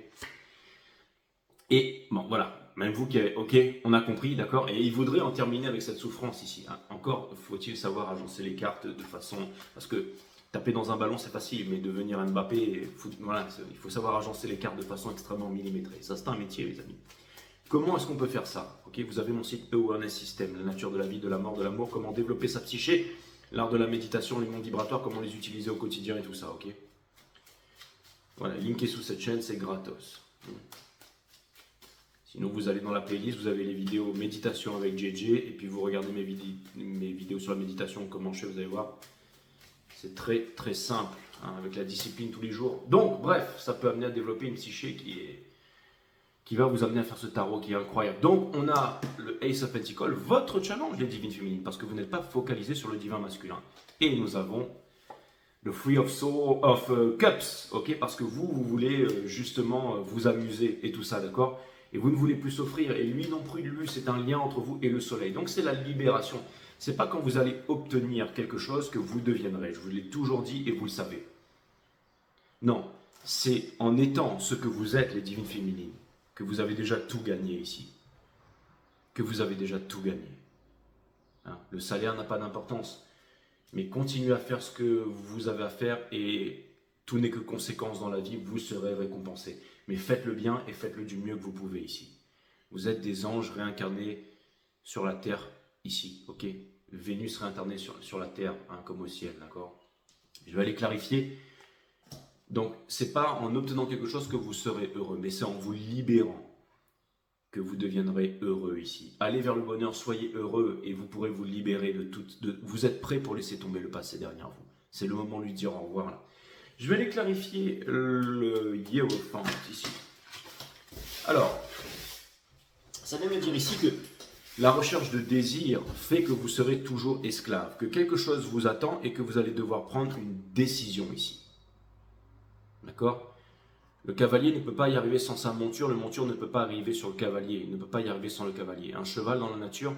Et bon, voilà, même vous qui avez, ok, on a compris, d'accord. Et il voudrait en terminer avec cette souffrance ici. Hein. Encore faut-il savoir agencer les cartes de façon, parce que Taper dans un ballon, c'est facile, mais devenir Mbappé, voilà, il faut savoir agencer les cartes de façon extrêmement millimétrée. Ça, c'est un métier, les amis. Comment est-ce qu'on peut faire ça? Ok, vous avez mon site Awareness System, la nature de la vie, de la mort, de l'amour, comment développer sa psyché, l'art de la méditation, les mondes vibratoires, comment les utiliser au quotidien et tout ça, ok? Voilà, link est sous cette chaîne, c'est gratos. Sinon, vous allez dans la playlist, vous avez les vidéos méditation avec JJ, et puis vous regardez mes vidéos sur la méditation, comment je fais, vous allez voir. C'est très très simple, hein, avec la discipline tous les jours. Donc, bref, ça peut amener à développer une psyché qui va vous amener à faire ce tarot qui est incroyable. Donc, on a le Ace of Pentacles, votre challenge des divines féminines, parce que vous n'êtes pas focalisé sur le divin masculin. Et nous avons le Free of Cups, ok, parce que vous voulez justement vous amuser et tout ça, d'accord? Et vous ne voulez plus s'offrir, et lui non plus, lui, c'est un lien entre vous et le soleil. Donc, c'est la libération. C'est pas quand vous allez obtenir quelque chose que vous deviendrez. Je vous l'ai toujours dit et vous le savez. Non, c'est en étant ce que vous êtes, les divines féminines, que vous avez déjà tout gagné ici. Que vous avez déjà tout gagné. Hein, le salaire n'a pas d'importance. Mais continuez à faire ce que vous avez à faire et tout n'est que conséquence dans la vie, vous serez récompensé. Mais faites le bien et faites-le du mieux que vous pouvez ici. Vous êtes des anges réincarnés sur la terre ici, ok? Vénus réincarnée sur la terre, hein, comme au ciel, d'accord? Je vais aller clarifier. Donc, c'est pas en obtenant quelque chose que vous serez heureux, mais c'est en vous libérant que vous deviendrez heureux ici. Allez vers le bonheur, soyez heureux et vous pourrez vous libérer de tout. Vous êtes prêt pour laisser tomber le passé derrière vous. C'est le moment de lui dire au revoir là. Je vais aller clarifier le Hiérophante ici. Alors, ça vient me dire ici que la recherche de désir fait que vous serez toujours esclave, que quelque chose vous attend et que vous allez devoir prendre une décision ici. D'accord? Le cavalier ne peut pas y arriver sans sa monture, le monture ne peut pas arriver sur le cavalier, il ne peut pas y arriver sans le cavalier. Un cheval dans la nature,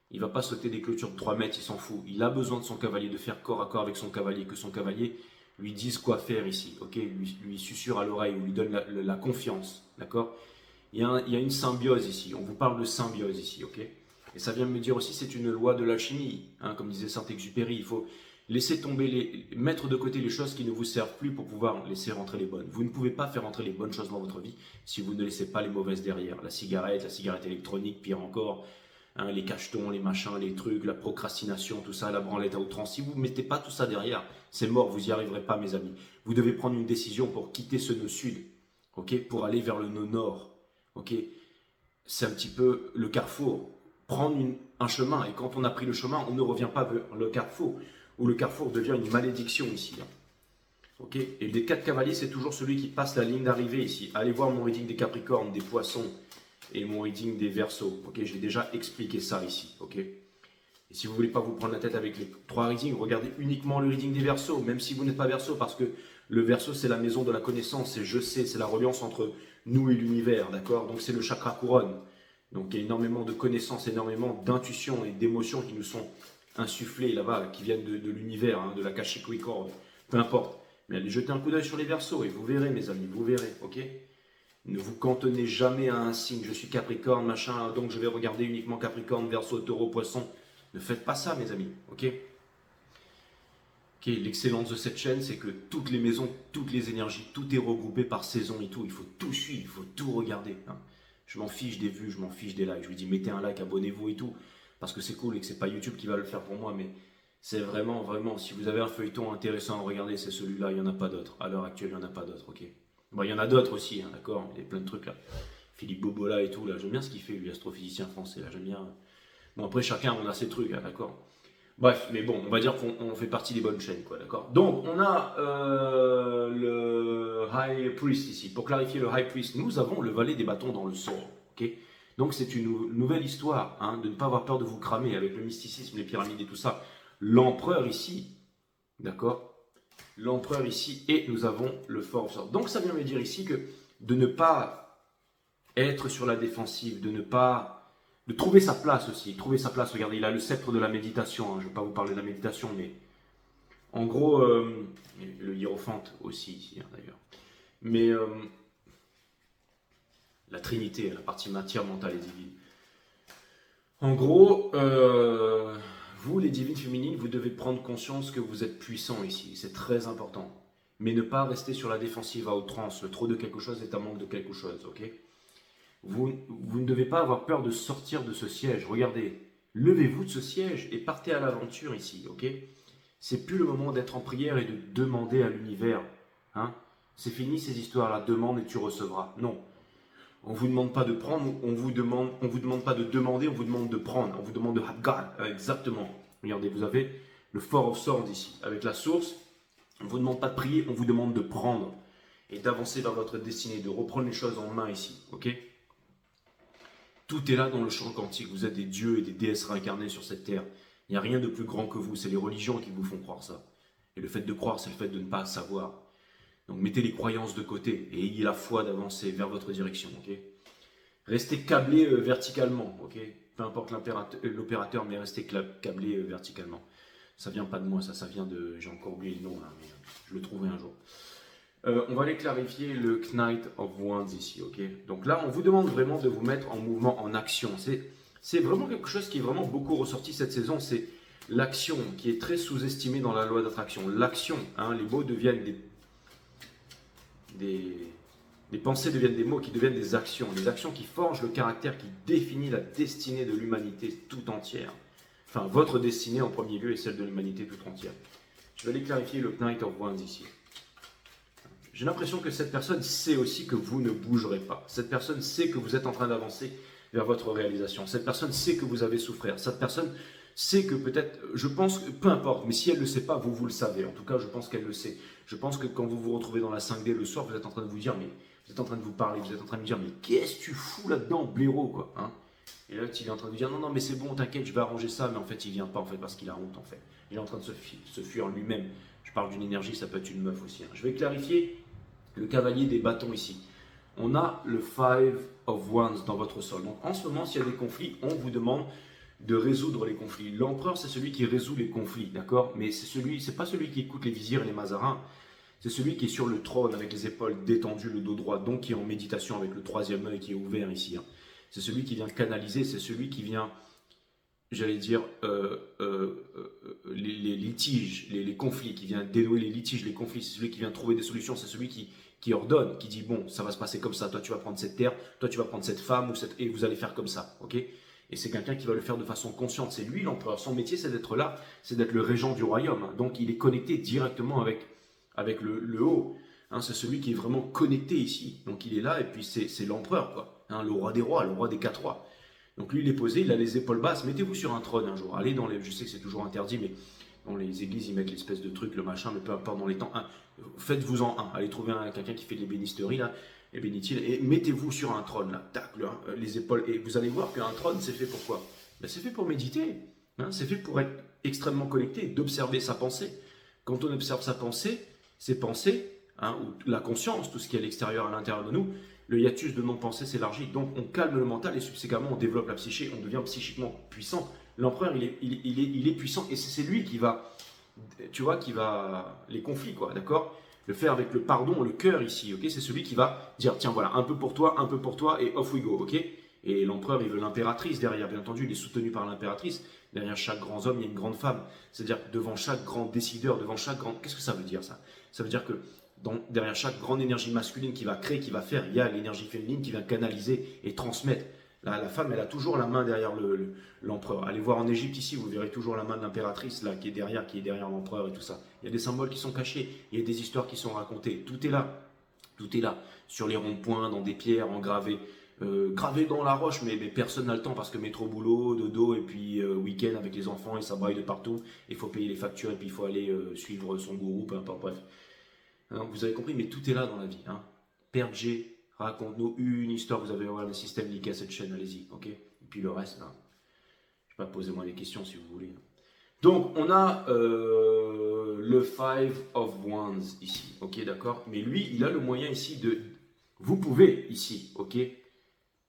il ne va pas sauter des clôtures de 3 mètres, il s'en fout. Il a besoin de son cavalier, de faire corps à corps avec son cavalier, que son cavalier lui dise quoi faire ici, ok? Lui susurre à l'oreille, ou lui donne la confiance, d'accord? Il y a une symbiose ici, on vous parle de symbiose ici, ok? Et ça vient me dire aussi, c'est une loi de l'alchimie, hein, comme disait Saint-Exupéry, il faut laisser tomber, mettre de côté les choses qui ne vous servent plus pour pouvoir laisser rentrer les bonnes. Vous ne pouvez pas faire rentrer les bonnes choses dans votre vie si vous ne laissez pas les mauvaises derrière. La cigarette électronique, pire encore, hein, les cachetons, les machins, les trucs, la procrastination, tout ça, la branlette à outrance. Si vous ne mettez pas tout ça derrière, c'est mort, vous n'y arriverez pas, mes amis. Vous devez prendre une décision pour quitter ce nœud sud, ok, pour aller vers le nœud nord. Ok, c'est un petit peu le carrefour. Prendre un chemin, et quand on a pris le chemin, on ne revient pas vers le carrefour, où le carrefour devient une malédiction ici. Ok, et les 4 cavaliers, c'est toujours celui qui passe la ligne d'arrivée ici. Allez voir mon reading des Capricornes, des Poissons, et mon reading des Verseaux. Ok, j'ai déjà expliqué ça ici. Ok, et si vous ne voulez pas vous prendre la tête avec les 3 readings, regardez uniquement le reading des Verseaux, même si vous n'êtes pas Verseau, parce que le Verseau, c'est la maison de la connaissance, c'est je sais, c'est la reliance entre nous et l'univers, d'accord? Donc c'est le chakra couronne. Donc il y a énormément de connaissances, énormément d'intuitions et d'émotions qui nous sont insufflées là-bas, qui viennent de l'univers, hein, de la Akashic Record, peu importe. Mais allez jeter un coup d'œil sur les Verseaux et vous verrez, mes amis, vous verrez, ok? Ne vous cantonnez jamais à un signe, je suis Capricorne, machin, donc je vais regarder uniquement Capricorne, Verseau, Taureau, Poisson. Ne faites pas ça, mes amis, ok? L'excellence de cette chaîne, c'est que toutes les maisons, toutes les énergies, tout est regroupé par saison et tout. Il faut tout suivre, il faut tout regarder. Hein. Je m'en fiche des vues, je m'en fiche des likes. Je vous dis, mettez un like, abonnez-vous et tout. Parce que c'est cool et que c'est pas YouTube qui va le faire pour moi. Mais c'est vraiment, vraiment, si vous avez un feuilleton intéressant à regarder, c'est celui-là. Il n'y en a pas d'autre. À l'heure actuelle, il n'y en a pas d'autre. Ok. Bon, il y en a d'autres aussi, hein, d'accord. Il y a plein de trucs là. Philippe Bobola et tout. Là, j'aime bien ce qu'il fait, lui, astrophysicien français. Là, j'aime bien. Bon, après, chacun, on a ses trucs, hein, d'accord. Bref, mais bon, on va dire qu'on fait partie des bonnes chaînes, quoi, d'accord. Donc, on a le High Priest ici. Pour clarifier le High Priest, nous avons le valet des bâtons dans le sort, ok. Donc, c'est une nouvelle histoire, hein, de ne pas avoir peur de vous cramer avec le mysticisme, les pyramides et tout ça. L'empereur ici, d'accord. L'empereur ici, et nous avons le Four of Swords. Donc, ça vient me dire ici que de ne pas être sur la défensive, de trouver sa place aussi, trouver sa place. Regardez, il a le sceptre de la méditation, hein. Je ne vais pas vous parler de la méditation, mais en gros, le hiérophante aussi ici, hein, d'ailleurs. Mais la Trinité, la partie matière, mentale et divine. En gros, Vous, les divines féminines, vous devez prendre conscience que vous êtes puissant ici. C'est très important. Mais ne pas rester sur la défensive à outrance. Le trop de quelque chose est un manque de quelque chose, ok? Vous ne devez pas avoir peur de sortir de ce siège. Regardez, levez-vous de ce siège et partez à l'aventure ici, ok? C'est plus le moment d'être en prière et de demander à l'univers. Hein? C'est fini ces histoires-là, demande et tu recevras. Non. On ne vous demande pas de prendre, on vous demande pas de demander, on vous demande de prendre. On vous demande de have God. Exactement. Regardez, vous avez le Four of Swords ici, avec la source. On ne vous demande pas de prier, on vous demande de prendre et d'avancer vers votre destinée, de reprendre les choses en main ici, ok? Tout est là dans le champ quantique. Vous êtes des dieux et des déesses réincarnés sur cette terre. Il n'y a rien de plus grand que vous. C'est les religions qui vous font croire ça. Et le fait de croire, c'est le fait de ne pas savoir. Donc mettez les croyances de côté et ayez la foi d'avancer vers votre direction. Okay, restez câblé verticalement. Okay, peu importe l'opérateur, mais restez câblé verticalement. Ça vient pas de moi, ça vient de... J'ai encore oublié le nom, là, mais je le trouverai un jour. On va aller clarifier le Knight of Wands ici. Okay, donc là, on vous demande vraiment de vous mettre en mouvement, en action. C'est vraiment quelque chose qui est vraiment beaucoup ressorti cette saison. C'est l'action qui est très sous-estimée dans la loi d'attraction. L'action, hein, les mots deviennent des pensées deviennent des mots qui deviennent des actions qui forgent le caractère, qui définit la destinée de l'humanité tout entière. Enfin, votre destinée en premier lieu et celle de l'humanité tout entière. Je vais aller clarifier le Knight of Wands ici. J'ai l'impression que cette personne sait aussi que vous ne bougerez pas. Cette personne sait que vous êtes en train d'avancer vers votre réalisation. Cette personne sait que vous avez souffert. Cette personne sait que peut-être, je pense, peu importe, mais si elle ne le sait pas, vous le savez. En tout cas, je pense qu'elle le sait. Je pense que quand vous vous retrouvez dans la 5D le soir, vous êtes en train de vous dire, mais vous êtes en train de vous parler, vous êtes en train de me dire, mais qu'est-ce que tu fous là-dedans, blaireau, quoi, hein? Et là, il est en train de vous dire, non, non, mais c'est bon, t'inquiète, je vais arranger ça, mais en fait, il vient pas, en fait, parce qu'il a honte, en fait. Il est en train de se fuir lui-même. Je parle d'une énergie, ça peut être une meuf aussi. Hein. Je vais clarifier le cavalier des bâtons ici. On a le Five of Wands dans votre sol. Donc, en ce moment, s'il y a des conflits, on vous demande de résoudre les conflits. L'empereur, c'est celui qui résout les conflits, d'accord? Mais c'est pas celui qui écoute les vizirs et les mazarins. C'est celui qui est sur le trône avec les épaules détendues, le dos droit, donc qui est en méditation avec le troisième œil qui est ouvert ici. Hein. C'est celui qui vient canaliser, c'est celui qui vient, j'allais dire, les litiges, les conflits, qui vient dénouer les litiges, les conflits. C'est celui qui vient trouver des solutions, c'est celui qui ordonne, qui dit, bon, ça va se passer comme ça, toi tu vas prendre cette terre, toi tu vas prendre cette femme, et vous allez faire comme ça, ok? Et c'est quelqu'un qui va le faire de façon consciente. C'est lui l'empereur. Son métier, c'est d'être là, c'est d'être le régent du royaume. Donc, il est connecté directement avec le haut. Hein, c'est celui qui est vraiment connecté ici. Donc, il est là et puis c'est l'empereur, quoi. Hein, le roi des rois, le roi des 4 rois. Donc, lui, il est posé, il a les épaules basses. Mettez-vous sur un trône un jour. Allez dans les... Je sais que c'est toujours interdit, mais dans les églises, ils mettent l'espèce de truc, le machin, mais peu importe, dans les temps. Faites-vous-en un. Allez trouver quelqu'un qui fait de l'ébénisterie, là. Et mettez-vous sur un trône, là, tac, là, les épaules, et vous allez voir qu'un trône, c'est fait pour quoi? Ben, c'est fait pour méditer, hein, c'est fait pour être extrêmement connecté, d'observer sa pensée. Quand on observe sa pensée, ses pensées, hein, ou la conscience, tout ce qui est à l'extérieur, à l'intérieur de nous, le hiatus de non-pensée s'élargit, donc on calme le mental et subséquemment on développe la psyché, on devient psychiquement puissant. L'empereur, il est puissant et c'est lui qui va, tu vois, qui va, les conflits, quoi, d'accord? Le faire avec le pardon, le cœur ici, ok? C'est celui qui va dire, tiens, voilà, un peu pour toi, et off we go, ok? Et l'empereur, il veut l'impératrice derrière, bien entendu, il est soutenu par l'impératrice. Derrière chaque grand homme, il y a une grande femme. C'est-à-dire que devant chaque grand décideur, devant chaque grand... Qu'est-ce que ça veut dire, ça? Ça veut dire que derrière chaque grande énergie masculine qui va créer, qui va faire, il y a l'énergie féminine qui vient canaliser et transmettre. Là, la femme, elle a toujours la main derrière l'empereur. Allez voir en Égypte ici, vous verrez toujours la main de l'impératrice là qui est derrière l'empereur et tout ça. Il y a des symboles qui sont cachés, il y a des histoires qui sont racontées. Tout est là, sur les ronds-points, dans des pierres engravées, gravées dans la roche, mais personne n'a le temps parce que métro, boulot, dodo et puis week-end avec les enfants et ça braille de partout. Il faut payer les factures et puis il faut aller suivre son gourou, peu importe, bref. Alors, vous avez compris, mais tout est là dans la vie. Hein. Père G, raconte-nous une histoire, vous avez le système lié à cette chaîne, allez-y, ok? Et puis le reste, là, je sais pas, posez-moi des questions si vous voulez. Donc, on a le Five of Wands ici, ok, d'accord? Mais lui, il a le moyen ici de... Vous pouvez ici, ok,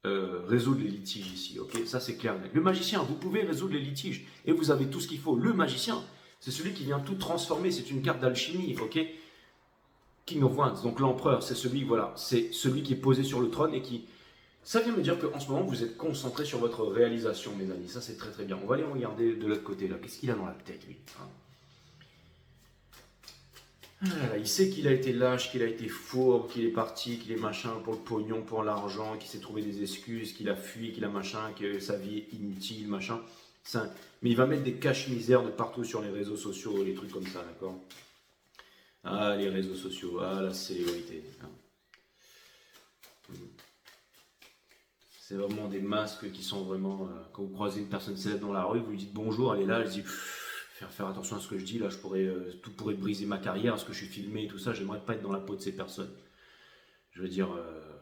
résoudre les litiges ici, ok? Ça, c'est clair. Le magicien, vous pouvez résoudre les litiges et vous avez tout ce qu'il faut. Le magicien, c'est celui qui vient tout transformer, c'est une carte d'alchimie, ok? King of Wands, donc l'empereur, c'est celui, voilà, c'est celui qui est posé sur le trône et qui, Ça vient me dire qu'en ce moment, vous êtes concentré sur votre réalisation, mes amis. Ça, c'est très très bien. On va aller regarder de l'autre côté, là. Qu'est-ce qu'il a dans la tête, lui, hein? Il sait qu'il a été lâche, qu'il a été fourbe, qu'il est parti, qu'il est machin pour le pognon, pour l'argent, qu'il s'est trouvé des excuses, qu'il a fui, qu'il a machin, que sa vie est inutile, machin. Mais il va mettre des caches-misères de partout sur les réseaux sociaux, les trucs comme ça, d'accord? Ah, les réseaux sociaux, ah, la célébrité. C'est vraiment des masques qui sont vraiment... quand vous croisez une personne célèbre dans la rue, vous lui dites bonjour, elle est là, elle dit... Faire attention à ce que je dis, là, tout pourrait briser ma carrière, à ce que je suis filmé et tout ça, j'aimerais pas être dans la peau de ces personnes. Je veux dire,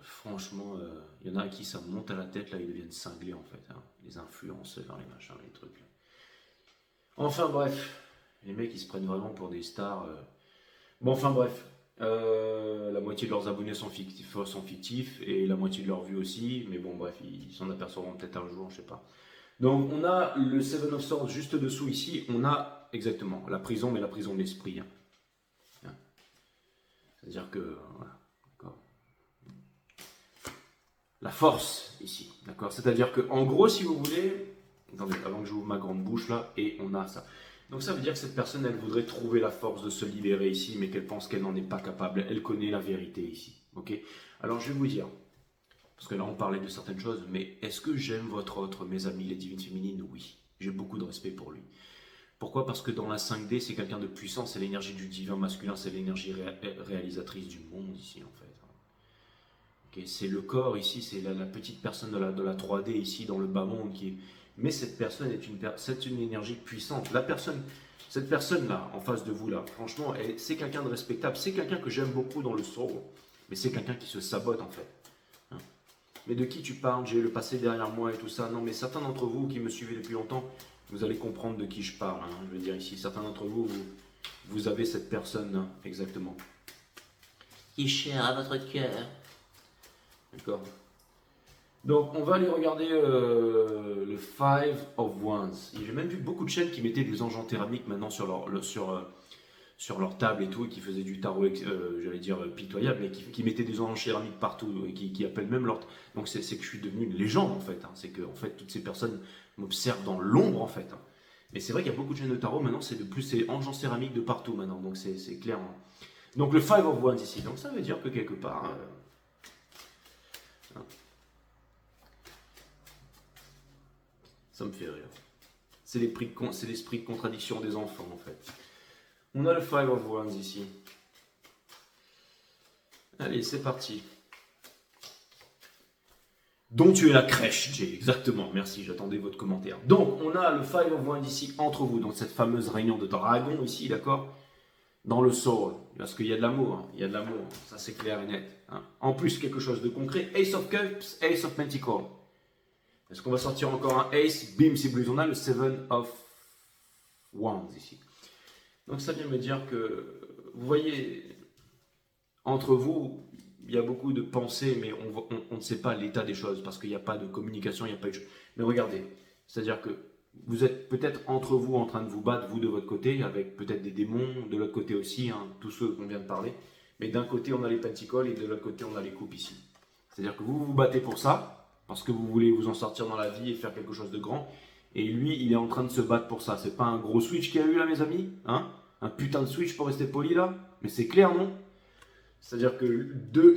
franchement, il y en a à qui ça monte à la tête, là, ils deviennent cinglés, en fait, hein. Les influenceurs, les machins, les trucs, là. Enfin, bref, les mecs, ils se prennent vraiment pour des stars. Bon, enfin, bref, la moitié de leurs abonnés sont fictifs, et la moitié de leurs vues aussi, mais bon, bref, ils s'en apercevront peut-être un jour, je sais pas. Donc on a le Seven of Swords juste dessous ici, on a exactement la prison, mais la prison de l'esprit. Hein. C'est-à-dire que, voilà, d'accord. La force ici, d'accord. C'est-à-dire que, en gros, si vous voulez, attendez, avant que j'ouvre ma grande bouche là, et on a ça. Donc ça veut dire que cette personne, elle voudrait trouver la force de se libérer ici, mais qu'elle pense qu'elle n'en est pas capable. Elle connaît la vérité ici, ok. Alors je vais vous dire. Parce que là, on parlait de certaines choses, mais est-ce que j'aime votre autre, mes amis, les divines féminines? Oui, j'ai beaucoup de respect pour lui. Pourquoi? Parce que dans la 5D, c'est quelqu'un de puissant, c'est l'énergie du divin masculin, c'est l'énergie réalisatrice du monde ici, en fait. Okay, c'est le corps ici, c'est la petite personne de la 3D ici, dans le bas monde qui est... Mais cette personne c'est une énergie puissante. Cette personne-là, en face de vous, là, franchement, c'est quelqu'un de respectable, c'est quelqu'un que j'aime beaucoup dans le soul, mais c'est quelqu'un qui se sabote, en fait. Mais de qui tu parles? J'ai le passé derrière moi et tout ça. Non, mais certains d'entre vous qui me suivez depuis longtemps, vous allez comprendre de qui je parle. Hein. Je veux dire ici, certains d'entre vous, vous avez cette personne, hein, exactement. Qui est chère à votre cœur. D'accord. Donc, on va aller regarder le Five of Wands. J'ai même vu beaucoup de chaînes qui mettaient des anges en céramique maintenant sur sur leur table et tout, et qui faisaient du tarot, j'allais dire pitoyable, mais qui mettaient des anges céramiques partout, et qui appellent même leur... Donc c'est que je suis devenu une légende en fait, hein. C'est que en fait, toutes ces personnes m'observent dans l'ombre en fait, hein. Mais c'est vrai qu'il y a beaucoup de chaînes de tarot maintenant, c'est anges en céramique de partout maintenant, donc c'est clair, hein. Donc le Five of Wands ici, donc ça veut dire que quelque part... ça me fait rire. C'est l'esprit de contradiction des enfants en fait. On a le Five of Wands ici. Allez, c'est parti. Dont tu es la crèche, Jay. Exactement, merci, j'attendais votre commentaire. Donc, on a le Five of Wands ici entre vous, dans cette fameuse réunion de dragons ici, d'accord? Dans le soul, parce qu'il y a de l'amour, hein. Il y a de l'amour, ça c'est clair et net, hein. En plus, quelque chose de concret, Ace of Cups, Ace of Pentacles. Est-ce qu'on va sortir encore un Ace? Bim, c'est plus, on a le Seven of Wands ici. Donc ça vient me dire que, vous voyez, entre vous, il y a beaucoup de pensées, mais on ne sait pas l'état des choses, parce qu'il n'y a pas de communication, il n'y a pas de... Mais regardez, c'est-à-dire que vous êtes peut-être entre vous en train de vous battre, vous de votre côté, avec peut-être des démons, de l'autre côté aussi, hein, tous ceux qu'on vient de parler, mais d'un côté on a les pentacles et de l'autre côté on a les coupes ici. C'est-à-dire que vous vous battez pour ça, parce que vous voulez vous en sortir dans la vie et faire quelque chose de grand, et lui, il est en train de se battre pour ça. C'est pas un gros switch qu'il y a eu là, mes amis, hein? Un putain de switch pour rester poli là? Mais c'est clair, non? C'est-à-dire que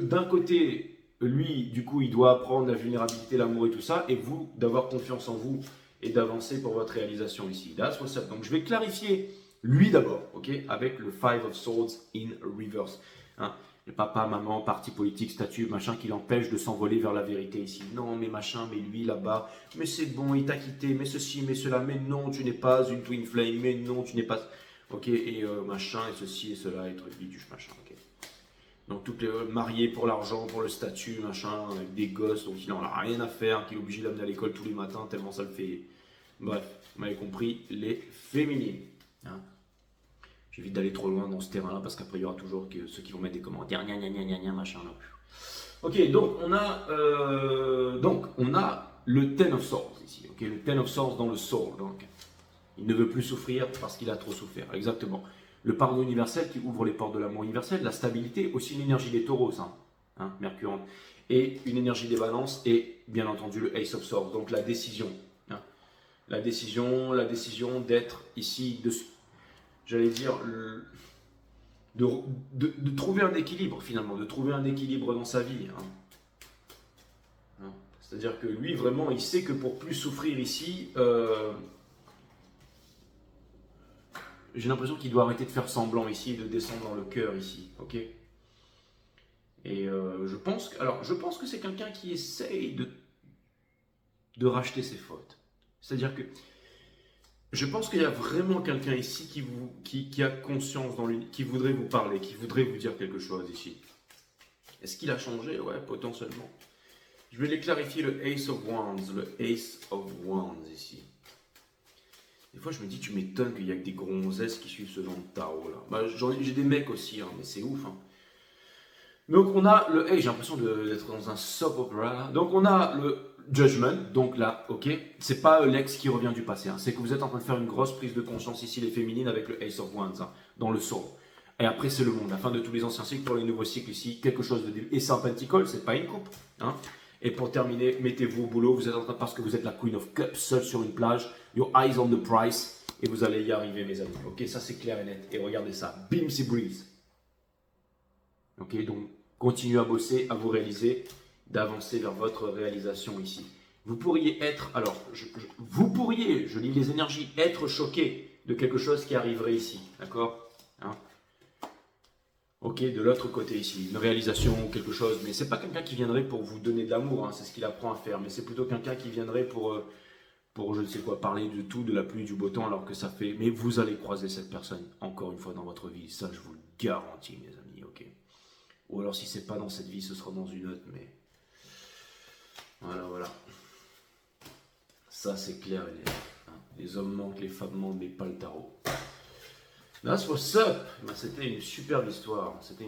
d'un côté, lui, du coup, il doit apprendre la vulnérabilité, l'amour et tout ça, et vous, d'avoir confiance en vous et d'avancer pour votre réalisation ici. That's what's up. Donc, je vais clarifier lui d'abord, ok? Avec le Five of Swords in reverse. Hein? Le papa, maman, parti politique, statut, machin, qui l'empêche de s'envoler vers la vérité ici. Non, mais machin, mais lui là-bas, mais c'est bon, il t'a quitté, mais ceci, mais cela, mais non, tu n'es pas une twin flame, mais non, tu n'es pas... Ok, et machin, et ceci, et cela, et truc, biduche, machin, ok. Donc, toutes les mariés pour l'argent, pour le statut, machin, avec des gosses, donc il n'en a rien à faire, qu'il est obligé d'amener à l'école tous les matins, tellement ça le fait. Bref, vous m'avez compris, les féminines. Hein. J'évite d'aller trop loin dans ce terrain-là, parce qu'après, il y aura toujours ceux qui vont mettre des commentaires, gna gna gna gna gna, machin, là. Ok, donc on a le Ten of Swords ici, ok, le Ten of Swords dans le soul, donc il ne veut plus souffrir parce qu'il a trop souffert, exactement. Le pardon universel qui ouvre les portes de l'amour universel, la stabilité, aussi l'énergie des taureaux, ça, hein, Mercure. et une énergie des balances et bien entendu le Ace of Swords, donc la décision. Hein. La décision d'être ici, j'allais dire, de trouver un équilibre finalement, de trouver un équilibre dans sa vie. Hein. Hein. C'est-à-dire que lui, vraiment, il sait que pour plus souffrir ici, j'ai l'impression qu'il doit arrêter de faire semblant ici et de descendre dans le cœur ici, ok? Et je pense que c'est quelqu'un qui essaye de racheter ses fautes. C'est-à-dire que je pense qu'il y a vraiment quelqu'un ici qui a conscience, qui voudrait vous parler, qui voudrait vous dire quelque chose ici. Est-ce qu'il a changé? Ouais, potentiellement. Je vais les clarifier, le Ace of Wands, ici. Des fois, je me dis, tu m'étonnes qu'il n'y a que des gonzesses qui suivent ce genre de tarot là. Bah, j'ai des mecs aussi, hein, mais c'est ouf. Hein. Donc, on a le. Hey, j'ai l'impression d'être dans un soap opera. Donc, on a le Judgment. Donc là, ok. C'est pas l'ex qui revient du passé. Hein. C'est que vous êtes en train de faire une grosse prise de conscience ici, les féminines, avec le Ace of Wands, hein, dans le soul. Et après, c'est le monde. La fin de tous les anciens cycles pour les nouveaux cycles ici. Quelque chose de. Et c'est un pentacle, c'est pas une coupe. Hein. Et pour terminer, mettez-vous au boulot. Vous êtes en train, parce que vous êtes la Queen of Cups, seule sur une plage. Your eyes on the prize. Et vous allez y arriver, mes amis. Ok, ça c'est clair et net. Et regardez ça. Bim, c'est breeze. Ok, donc continuez à bosser, à vous réaliser, d'avancer vers votre réalisation ici. Vous pourriez être, alors, je lis les énergies, être choqué de quelque chose qui arriverait ici. D'accord, hein? Ok, de l'autre côté ici, une réalisation ou quelque chose, mais c'est pas quelqu'un qui viendrait pour vous donner de l'amour, hein, c'est ce qu'il apprend à faire, mais c'est plutôt quelqu'un qui viendrait pour je ne sais quoi, parler de tout, de la pluie, du beau temps, alors que ça fait... Mais vous allez croiser cette personne, encore une fois, dans votre vie, ça je vous le garantis, mes amis, ok? Ou alors si c'est pas dans cette vie, ce sera dans une autre, mais... Voilà. Ça c'est clair, les hommes manquent, les femmes manquent, mais pas le tarot. That's what's up. C'était une superbe histoire. C'était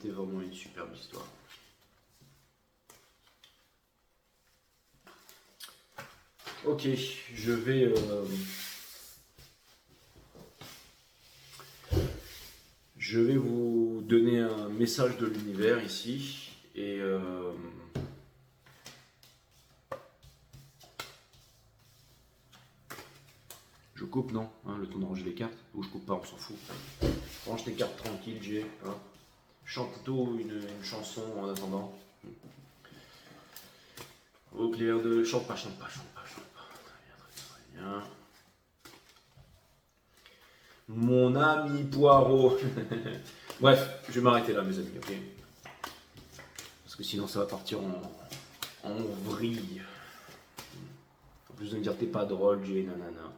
vraiment une superbe histoire. Ok, je vais vous donner un message de l'univers ici et je coupe, non hein, le temps de ranger les cartes, ou je coupe pas, on s'en fout. Range tes cartes tranquille, Jay. Hein. Chante plutôt une chanson en attendant. Au clair de... Chante pas. Très bien. Mon ami Poirot. Bref, je vais m'arrêter là, mes amis, ok? Parce que sinon, ça va partir en vrille. En plus de me dire, t'es pas drôle, Jay, nanana.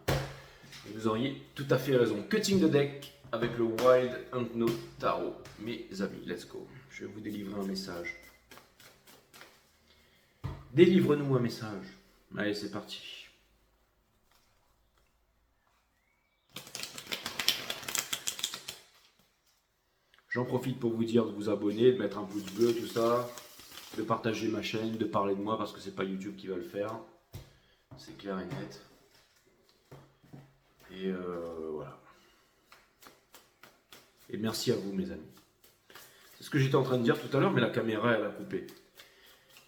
Et vous auriez tout à fait raison. Cutting the deck avec le Wild Unknown Tarot. Mes amis, let's go. Je vais vous délivrer un message. Délivre-nous un message. Allez, c'est parti. J'en profite pour vous dire de vous abonner, de mettre un pouce bleu, tout ça, de partager ma chaîne, de parler de moi parce que c'est pas YouTube qui va le faire. C'est clair et net. Et voilà. Et merci à vous, mes amis. C'est ce que j'étais en train de dire tout à l'heure, mais la caméra, elle a coupé.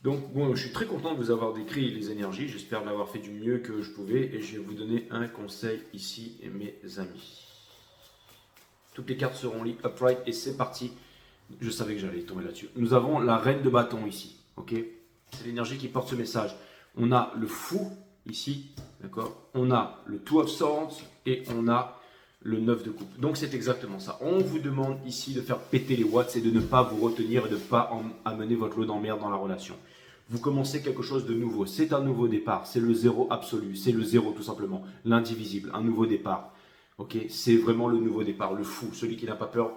Donc, bon, je suis très content de vous avoir décrit les énergies. J'espère l'avoir fait du mieux que je pouvais. Et je vais vous donner un conseil ici, mes amis. Toutes les cartes seront liées upright et c'est parti. Je savais que j'allais tomber là-dessus. Nous avons la reine de bâton ici. Ok, c'est l'énergie qui porte ce message. On a le fou ici. D'accord. On a le two of swords et on a le 9 de coupe. Donc c'est exactement ça. On vous demande ici de faire péter les watts et de ne pas vous retenir et de ne pas amener votre lot d'emmerde dans la relation. Vous commencez quelque chose de nouveau. C'est un nouveau départ. C'est le zéro absolu. C'est le zéro tout simplement. L'indivisible. Un nouveau départ. Ok, c'est vraiment le nouveau départ. Le fou. Celui qui n'a pas peur.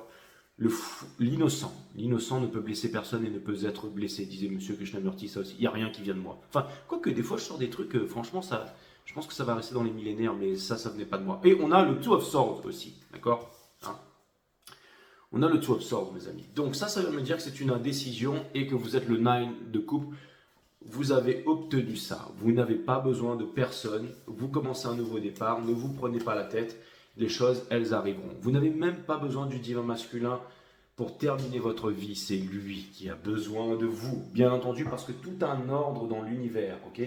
Le fou. L'innocent. L'innocent ne peut blesser personne et ne peut être blessé. Disait monsieur Krishnamurti ça aussi. Il n'y a rien qui vient de moi. Enfin, quoique des fois je sors des trucs. Franchement, ça... Je pense que ça va rester dans les millénaires, mais ça venait pas de moi. Et on a le Two of Swords aussi, d'accord hein. On a le Two of Swords, mes amis. Donc ça veut me dire que c'est une indécision et que vous êtes le 9 de coupe. Vous avez obtenu ça. Vous n'avez pas besoin de personne. Vous commencez un nouveau départ. Ne vous prenez pas la tête. Les choses, elles arriveront. Vous n'avez même pas besoin du divin masculin pour terminer votre vie, c'est lui qui a besoin de vous, bien entendu, parce que tout a un ordre dans l'univers, ok?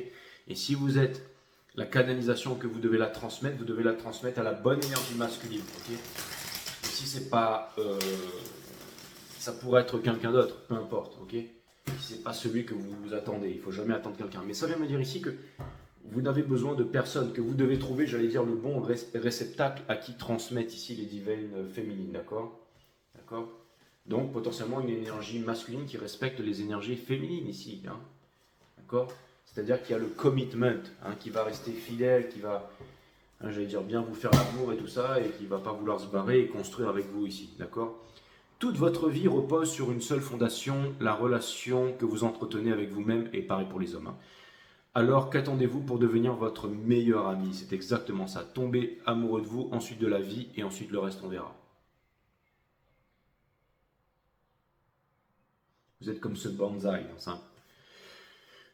Et si vous êtes la canalisation que vous devez la transmettre à la bonne énergie masculine, ok? Et si c'est pas, ça pourrait être quelqu'un d'autre, peu importe, ok? Si c'est pas celui que vous vous attendez, il faut jamais attendre quelqu'un. Mais ça vient me dire ici que vous n'avez besoin de personne, que vous devez trouver, j'allais dire, le bon réceptacle à qui transmettre ici les divines féminines, d'accord? D'accord? Donc, potentiellement, une énergie masculine qui respecte les énergies féminines ici, hein? D'accord? C'est-à-dire qu'il y a le commitment, hein, qui va rester fidèle, qui va, hein, j'allais dire, bien vous faire l'amour et tout ça, et qui ne va pas vouloir se barrer et construire avec vous ici, d'accord? Toute votre vie repose sur une seule fondation, la relation que vous entretenez avec vous-même, et pareil pour les hommes, hein. Alors qu'attendez-vous pour devenir votre meilleur ami? C'est exactement ça. Tomber amoureux de vous, ensuite de la vie, et ensuite le reste on verra. Vous êtes comme ce bonsaï, ça.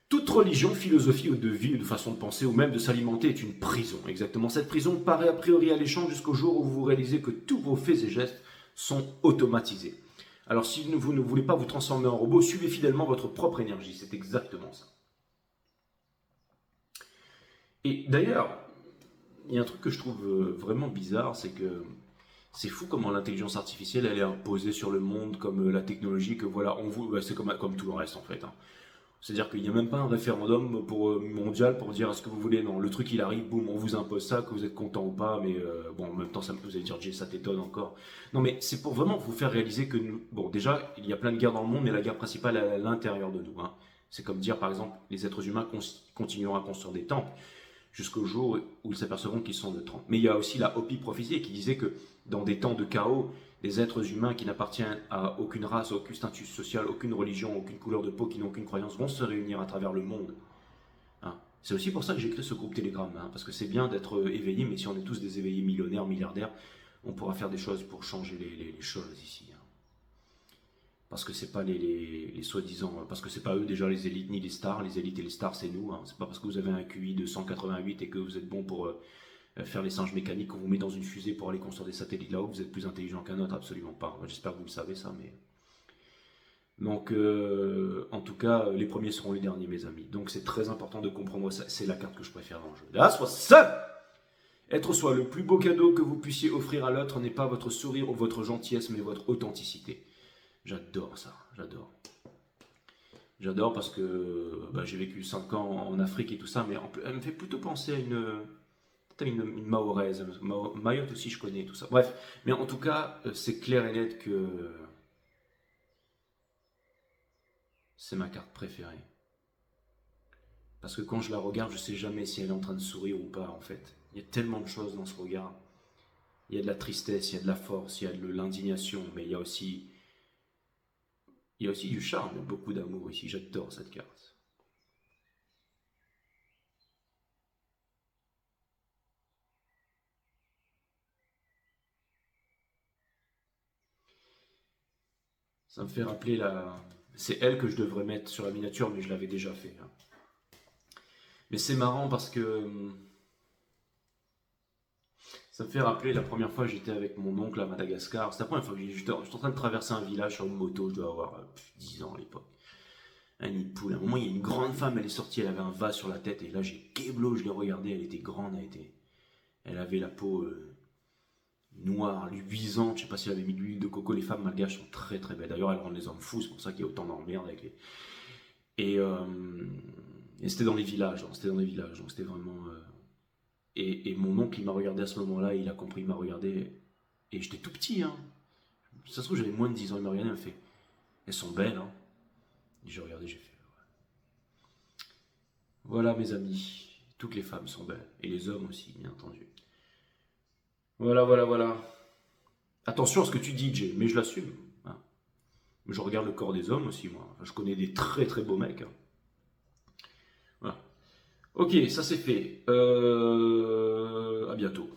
Toute religion, philosophie ou de vie, ou de façon de penser, ou même de s'alimenter est une prison. Exactement. Cette prison paraît a priori alléchante jusqu'au jour où vous réalisez que tous vos faits et gestes sont automatisés. Alors si vous ne voulez pas vous transformer en robot, suivez fidèlement votre propre énergie. C'est exactement ça. Et d'ailleurs, il y a un truc que je trouve vraiment bizarre, c'est que c'est fou comment l'intelligence artificielle elle est imposée sur le monde comme la technologie que voilà, c'est comme tout le reste en fait, hein. C'est-à-dire qu'il n'y a même pas un référendum mondial pour dire est-ce que vous voulez, non, le truc il arrive, boum, on vous impose ça, que vous êtes content ou pas, mais bon, en même temps, vous allez dire, Jay, ça t'étonne encore. Non, mais c'est pour vraiment vous faire réaliser que nous, bon, déjà, il y a plein de guerres dans le monde, mais la guerre principale est à l'intérieur de nous, hein. C'est comme dire, par exemple, les êtres humains continueront à construire des temples jusqu'au jour où ils s'apercevront qu'ils sont neutres. Mais il y a aussi la Hopi prophétie qui disait que dans des temps de chaos, les êtres humains qui n'appartiennent à aucune race, aucun statut social, aucune religion, aucune couleur de peau, qui n'ont aucune croyance, vont se réunir à travers le monde, hein. C'est aussi pour ça que j'ai créé ce groupe Telegram, hein, parce que c'est bien d'être éveillé, mais si on est tous des éveillés millionnaires, milliardaires, on pourra faire des choses pour changer les choses ici, hein. Parce que c'est pas les soi-disant, parce que c'est pas eux déjà les élites ni les stars, les élites et les stars c'est nous, hein. C'est pas parce que vous avez un QI de 188 et que vous êtes bon pour faire les singes mécaniques qu'on vous met dans une fusée pour aller construire des satellites là-haut, vous êtes plus intelligent qu'un autre, absolument pas. J'espère que vous le savez ça, mais... Donc, en tout cas, les premiers seront les derniers, mes amis. Donc c'est très important de comprendre ça, c'est la carte que je préfère dans le jeu. Là, soit ça. Être soi, le plus beau cadeau que vous puissiez offrir à l'autre n'est pas votre sourire ou votre gentillesse, mais votre authenticité. J'adore ça, j'adore. J'adore parce que j'ai vécu 5 ans en Afrique et tout ça, mais elle me fait plutôt penser à une Mahoraise. Mayotte aussi, je connais tout ça. Bref, mais en tout cas, c'est clair et net que c'est ma carte préférée. Parce que quand je la regarde, je sais jamais si elle est en train de sourire ou pas, en fait. Il y a tellement de choses dans ce regard. Il y a de la tristesse, il y a de la force, il y a de l'indignation, mais il y a aussi du charme, beaucoup d'amour ici. J'adore cette carte. Ça me fait rappeler c'est elle que je devrais mettre sur la miniature, mais je l'avais déjà fait, hein. Mais c'est marrant parce que ça me fait rappeler la première fois que j'étais avec mon oncle à Madagascar. C'était la première fois que j'étais en train de traverser un village sur une moto, je dois avoir 10 ans à l'époque. Un nid de poule. À un moment, il y a une grande femme, elle est sortie, elle avait un vase sur la tête, et là j'ai kéblo, je l'ai regardée, elle était grande, elle avait la peau noire, luisante, je sais pas si elle avait mis de l'huile de coco, les femmes malgaches sont très très belles. D'ailleurs, elles rendent les hommes fous, c'est pour ça qu'il y a autant d'emmerdes avec les... Et c'était dans les villages, donc c'était vraiment... Et mon oncle, il m'a regardé à ce moment-là, il a compris, il m'a regardé, et j'étais tout petit, hein. Ça se trouve, j'avais moins de 10 ans, il m'a regardé, il m'a fait, elles sont belles, hein. Et j'ai regardé, j'ai fait, ouais. Voilà mes amis, toutes les femmes sont belles, et les hommes aussi, bien entendu. Voilà, voilà, voilà. Attention à ce que tu dis, Jay, mais je l'assume, hein. Je regarde le corps des hommes aussi, moi. Enfin, je connais des très très beaux mecs, hein. Voilà. Ok, ça c'est fait. À bientôt.